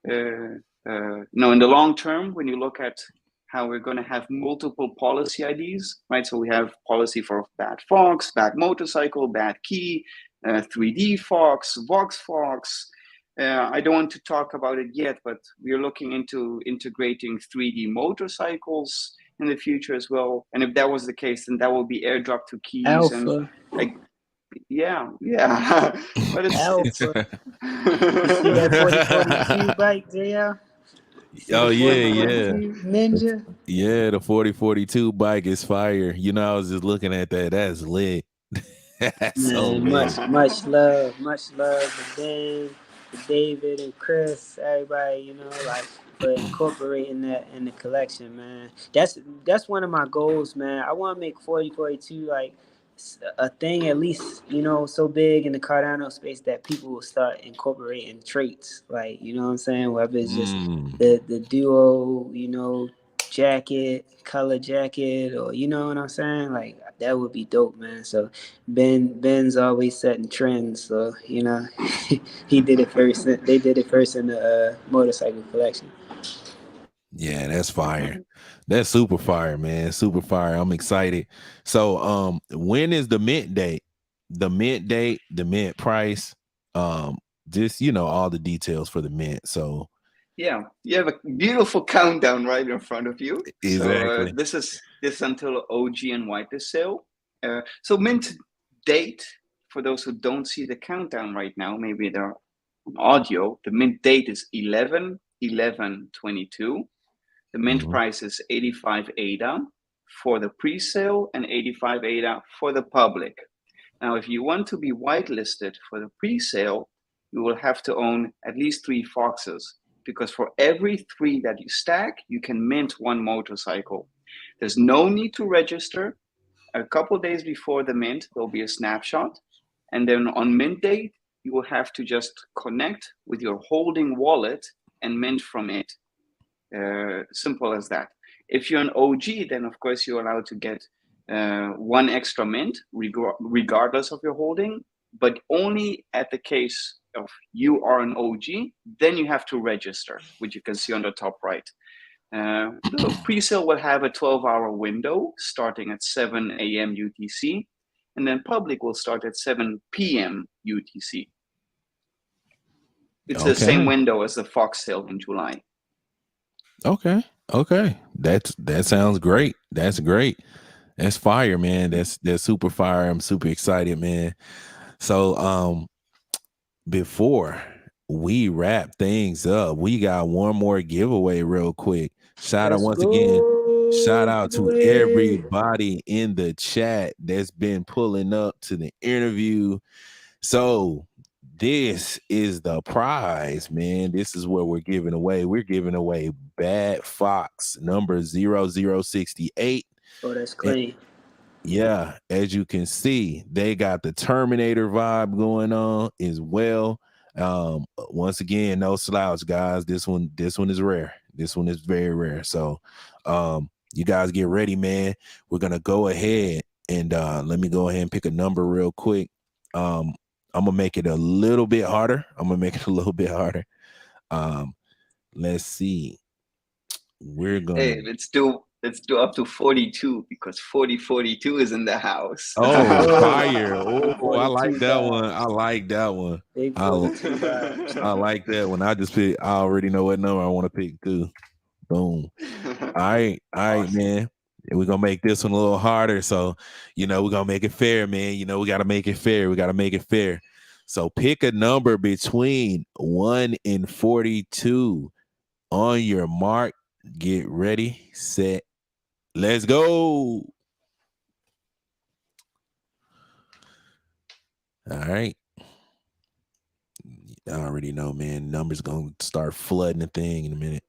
in the long term, when you look at how we're going to have multiple policy IDs, right? So we have policy for bad Fox, bad motorcycle, bad key, 3D Fox, Vox Fox. I don't want to talk about it yet, but we're looking into integrating 3D motorcycles in the future as well. And if that was the case, then that will be airdrop to keys. Alpha. And yeah. But it's Alpha. You see that 4042 bike, JL? Oh yeah. Ninja. Yeah, the 4042 bike is fire. I was just looking at that. That's lit. That's so lit. Much love to Ben, to David and Chris, everybody, for incorporating that in the collection, man. That's one of my goals, man. I want to make 4042 like a thing, at least, so big in the Cardano space that people will start incorporating traits, like, you know what I'm saying? Whether it's just the duo, color jacket, or you know what I'm saying? Like, that would be dope, man. So Ben's always setting trends, so he did it first. They did it first in the motorcycle collection. Yeah, that's fire. That's super fire, man. Super fire. I'm excited. So when is the mint date? The mint price, just all the details for the mint. So yeah, you have a beautiful countdown right in front of you. Exactly. So this is until OG and whitelist sale. So mint date, for those who don't see the countdown right now, maybe they're on audio, the mint date is 11/11/22. The mint price is 85 ADA for the pre-sale and 85 ADA for the public. Now, if you want to be whitelisted for the pre-sale, you will have to own at least 3 Foxes, because for every 3 that you stack, you can mint 1 motorcycle. There's no need to register. a couple days before the mint, there'll be a snapshot. And then on mint date, you will have to just connect with your holding wallet and mint from it. Simple as that. If you're an OG, then of course you're allowed to get one extra mint regardless of your holding, but only at the case of you are an OG, then you have to register, which you can see on the top right. The pre-sale will have a 12-hour window starting at 7 a.m. UTC, and then public will start at 7 p.m. UTC. It's the same window as the Fox sale in July. Okay. That sounds great. That's great. That's fire, man. That's super fire. I'm super excited, man. So before we wrap things up, we got one more giveaway real quick. Shout out to everybody in the chat that's been pulling up to the interview. So this is the prize, man. This is what we're giving away. We're giving away Bad Fox number 0068. Oh, that's clean. Yeah, as you can see, they got the Terminator vibe going on as well. Once again, no slouch, guys. This one is rare. This one is very rare. So you guys get ready, man. We're gonna go ahead and let me go ahead and pick a number real quick. I'm gonna make it a little bit harder. Let's see. We're gonna let's do up to 42 because 4042 is in the house. Oh, fire. Oh, I like that one. I like that one. I like that one. I already know what number I want to pick too. Boom. All right, man. We're gonna make this one a little harder. So, we're gonna make it fair, man. We gotta make it fair. So pick a number between 1 and 42. On your mark, get ready, set, let's go. All right. I already know, man. Numbers gonna start flooding the thing in a minute.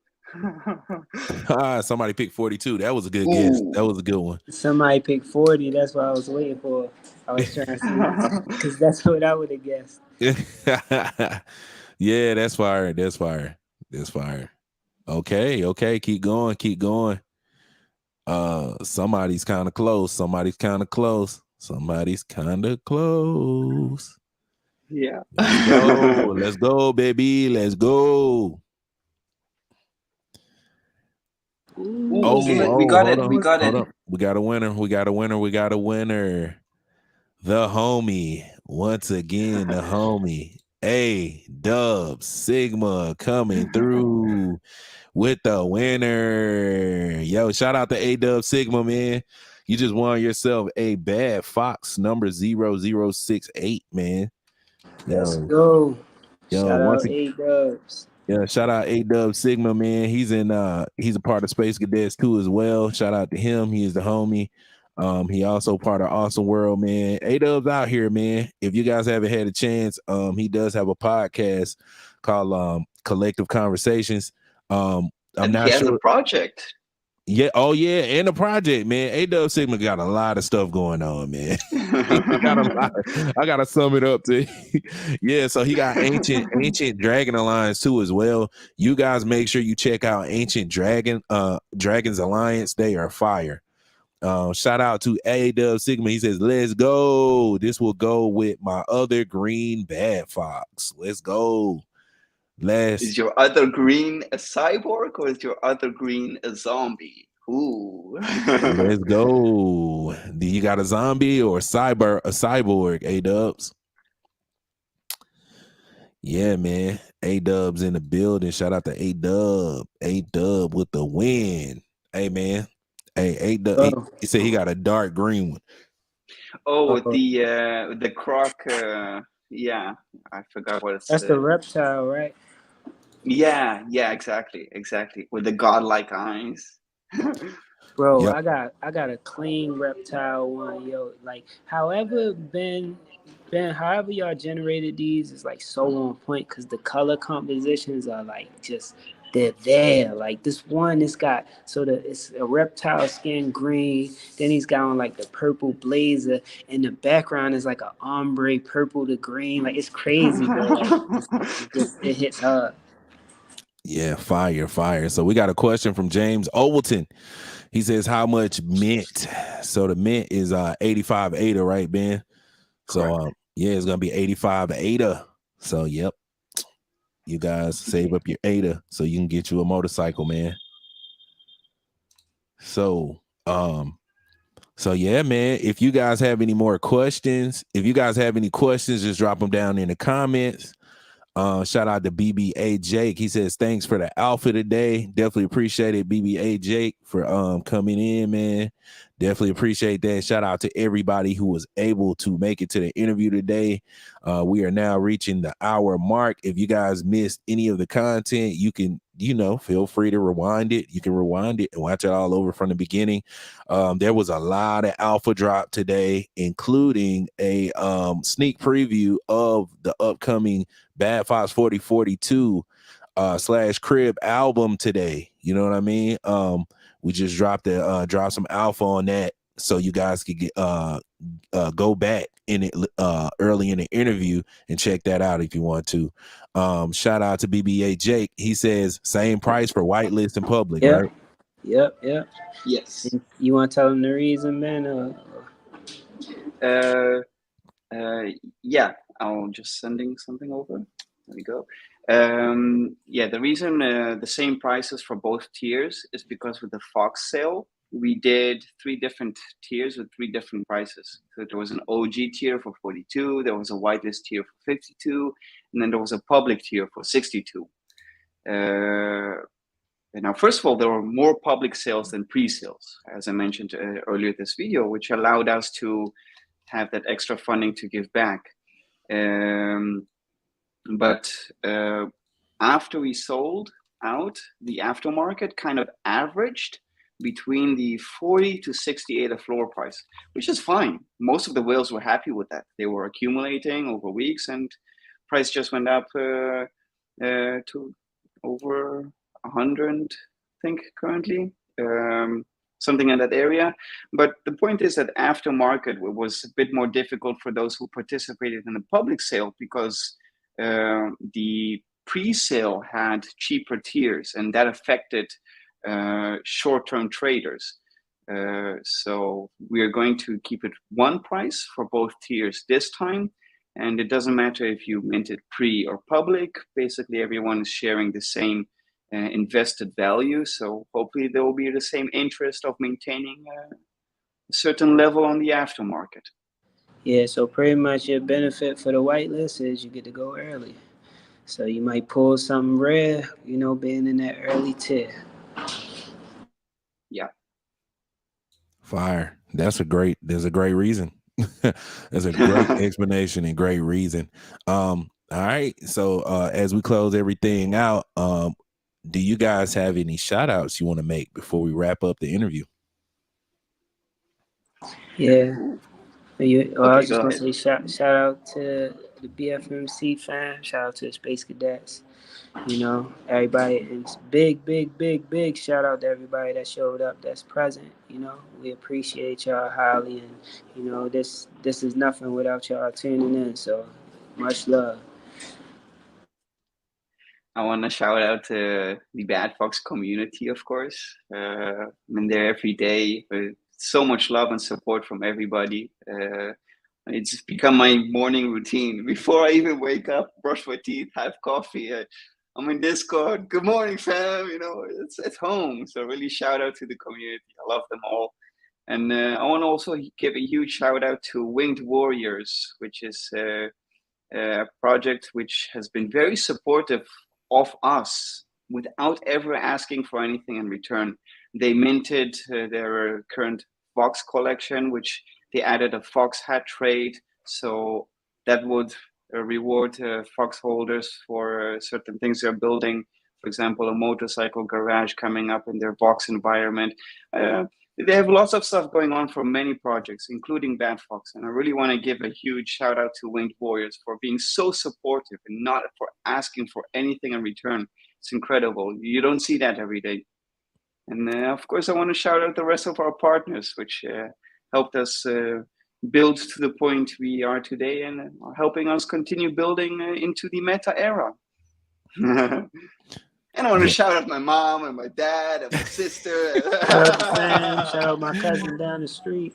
Somebody picked 42. That was a good guess. That was a good one. Somebody picked 40. That's what I was waiting for. I was trying to see because that's what I would have guessed. Yeah, that's fire. Okay. Keep going. Somebody's kind of close. Yeah. Let's go, baby. Let's go. We got it. We got it. We got a winner. The homie. Once again, the homie. A-Dub Sigma coming through with the winner. Yo, shout out to A-Dub Sigma, man. You just won yourself a Bad Fox number 0068, man. Let's go. Shout out A-Dubs. Yeah, shout out A-Dub Sigma, man. He's a part of Space Cadets too as well. Shout out to him. He is the homie. He also part of Awesome World, man. A-Dub's out here, man. If you guys haven't had a chance, he does have a podcast called Collective Conversations. I'm not sure. He has a project. Yeah, and the project, man. A-Dub Sigma got a lot of stuff going on, man. I gotta sum it up to yeah, so he got Ancient Dragon Alliance too as well. You guys make sure you check out Ancient Dragons Alliance. They are fire. Shout out to A-Dub Sigma. He says, let's go. This will go with my other green Bad Fox. Let's go. Is your other green a cyborg or is your other green a zombie? Ooh. Let's go. Do you got a zombie or a cyborg, A-Dubs? Yeah, man. A-Dub's in the building. Shout out to A-Dub. A-Dub with the win. Hey, man. Hey, A-Dub. He said he got a dark green one. Oh, the croc. Yeah, I forgot what it's. That's the reptile, right? Yeah, exactly. With the godlike eyes. Bro, yep. I got a clean reptile one, yo. Like, however y'all generated these is like so on point because the color compositions are like just they're there. Like this one, it's got it's a reptile skin green. Then he's got on like the purple blazer, and the background is like a ombre purple to green. Like it's crazy, bro. Like it hits hard. Yeah, fire. So we got a question from James Overton. He says, how much mint? So the mint is 85 ADA, right, Ben? So yeah, it's gonna be 85 ADA. So yep. You guys save up your ADA so you can get you a motorcycle, man. So yeah, man, if you guys have any more questions, just drop them down in the comments. Shout out to BBA Jake. He says, thanks for the alpha today. Definitely appreciate it, BBA Jake, for coming in, man. Definitely appreciate that. Shout out to everybody who was able to make it to the interview today. We are now reaching the hour mark. If you guys missed any of the content, you can, feel free to rewind it. You can rewind it and watch it all over from the beginning. There was a lot of alpha drop today, including a sneak preview of the upcoming Bad Fox 4042 / Crib album today. You know what I mean? We just dropped some alpha on that, so you guys could get go back in it early in the interview and check that out if you want to. Shout out to BBA Jake. He says same price for whitelist and public, right? Yep. Yes. And you want to tell them the reason, man? Yeah, I'll just sending something over. There we go. The reason the same prices for both tiers is because with the Fox sale, we did 3 different tiers with 3 different prices. So there was an OG tier for 42, there was a whitelist tier for 52, and then there was a public tier for 62. And now, first of all, there were more public sales than pre-sales, as I mentioned earlier in this video, which allowed us to have that extra funding to give back. But after we sold out, the aftermarket kind of averaged between the 40 to 68 a floor price, which is fine. Most of the whales were happy with that. They were accumulating over weeks, and price just went up to over 100, I think, currently. Something in that area. But the point is that aftermarket was a bit more difficult for those who participated in the public sale, because the pre-sale had cheaper tiers, and that affected short-term traders. So we are going to keep it one price for both tiers this time, and it doesn't matter if you minted pre or public. Basically, everyone is sharing the same invested value. So hopefully there will be the same interest of maintaining a certain level on the aftermarket. Yeah, so pretty much your benefit for the whitelist is you get to go early. So you might pull something rare, being in that early tier. Yeah. Fire. There's a great reason. There's a great explanation and great reason. All right. So as we close everything out, do you guys have any shout outs you want to make before we wrap up the interview? Yeah. I was just go going to say shout out to the BFMC fam. Shout out to the Space Cadets. Everybody. And big shout out to everybody that showed up, that's present. We appreciate y'all highly. And, this is nothing without y'all tuning in. So much love. I want to shout out to the Bad Fox community, of course. I'm in there every day with so much love and support from everybody. It's become my morning routine. Before I even wake up, brush my teeth, have coffee, I'm in Discord. Good morning, fam. It's at home. So really shout out to the community. I love them all. And I want to also give a huge shout out to Winged Warriors, which is a project which has been very supportive of us without ever asking for anything in return. They minted their current Fox collection, which they added a Fox hat trade. So that would reward Fox holders for certain things they're building. For example, a motorcycle garage coming up in their Fox environment. They have lots of stuff going on for many projects, including Bad Fox. And I really want to give a huge shout out to Winged Warriors for being so supportive and not for asking for anything in return. It's incredible. You don't see that every day. And of course, I want to shout out the rest of our partners, which helped us build to the point we are today and are helping us continue building into the meta era. And I want to shout out my mom and my dad and my sister. Shout out to Sam. Shout out my cousin down the street.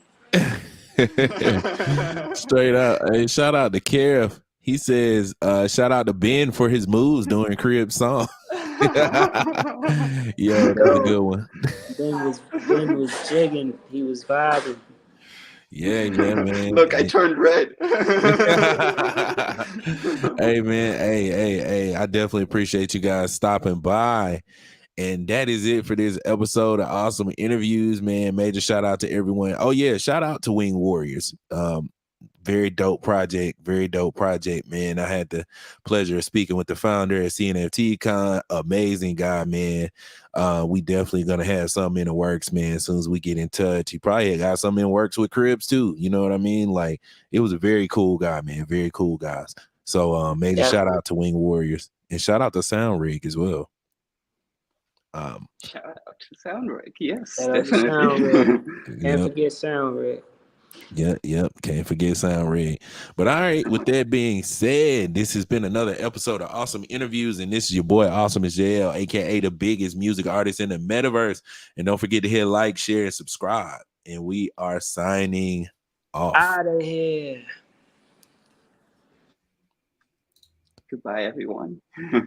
Straight up. Hey, shout out to Kev. He says, shout out to Ben for his moves during Crib song. Yo, that's a good one. Ben was jigging. He was vibing. Yeah, man. Look, I turned red. Hey, man. Hey. I definitely appreciate you guys stopping by. And that is it for this episode of Awesome Interviews, man. Major shout out to everyone. Oh, yeah. Shout out to Wing Warriors. Very dope project, man. I had the pleasure of speaking with the founder at CNFTCon. Amazing guy, man. We definitely gonna have something in the works, man. As soon as we get in touch, he probably got something in the works with Cribs too. You know what I mean? Like, it was a very cool guy, man. Very cool guys. So major shout out to Wing Warriors and shout out to Sound Rig as well. Shout out to Sound Rig, yes. Shout out to Sound Rig. Can't forget Sound Rig. Yep. Can't forget Sound Rig. But all right, with that being said, this has been another episode of Awesome Interviews, and this is your boy Awesome as JL, aka the biggest music artist in the metaverse. And don't forget to hit like, share, and subscribe. And we are signing off. Out of here. Goodbye, everyone.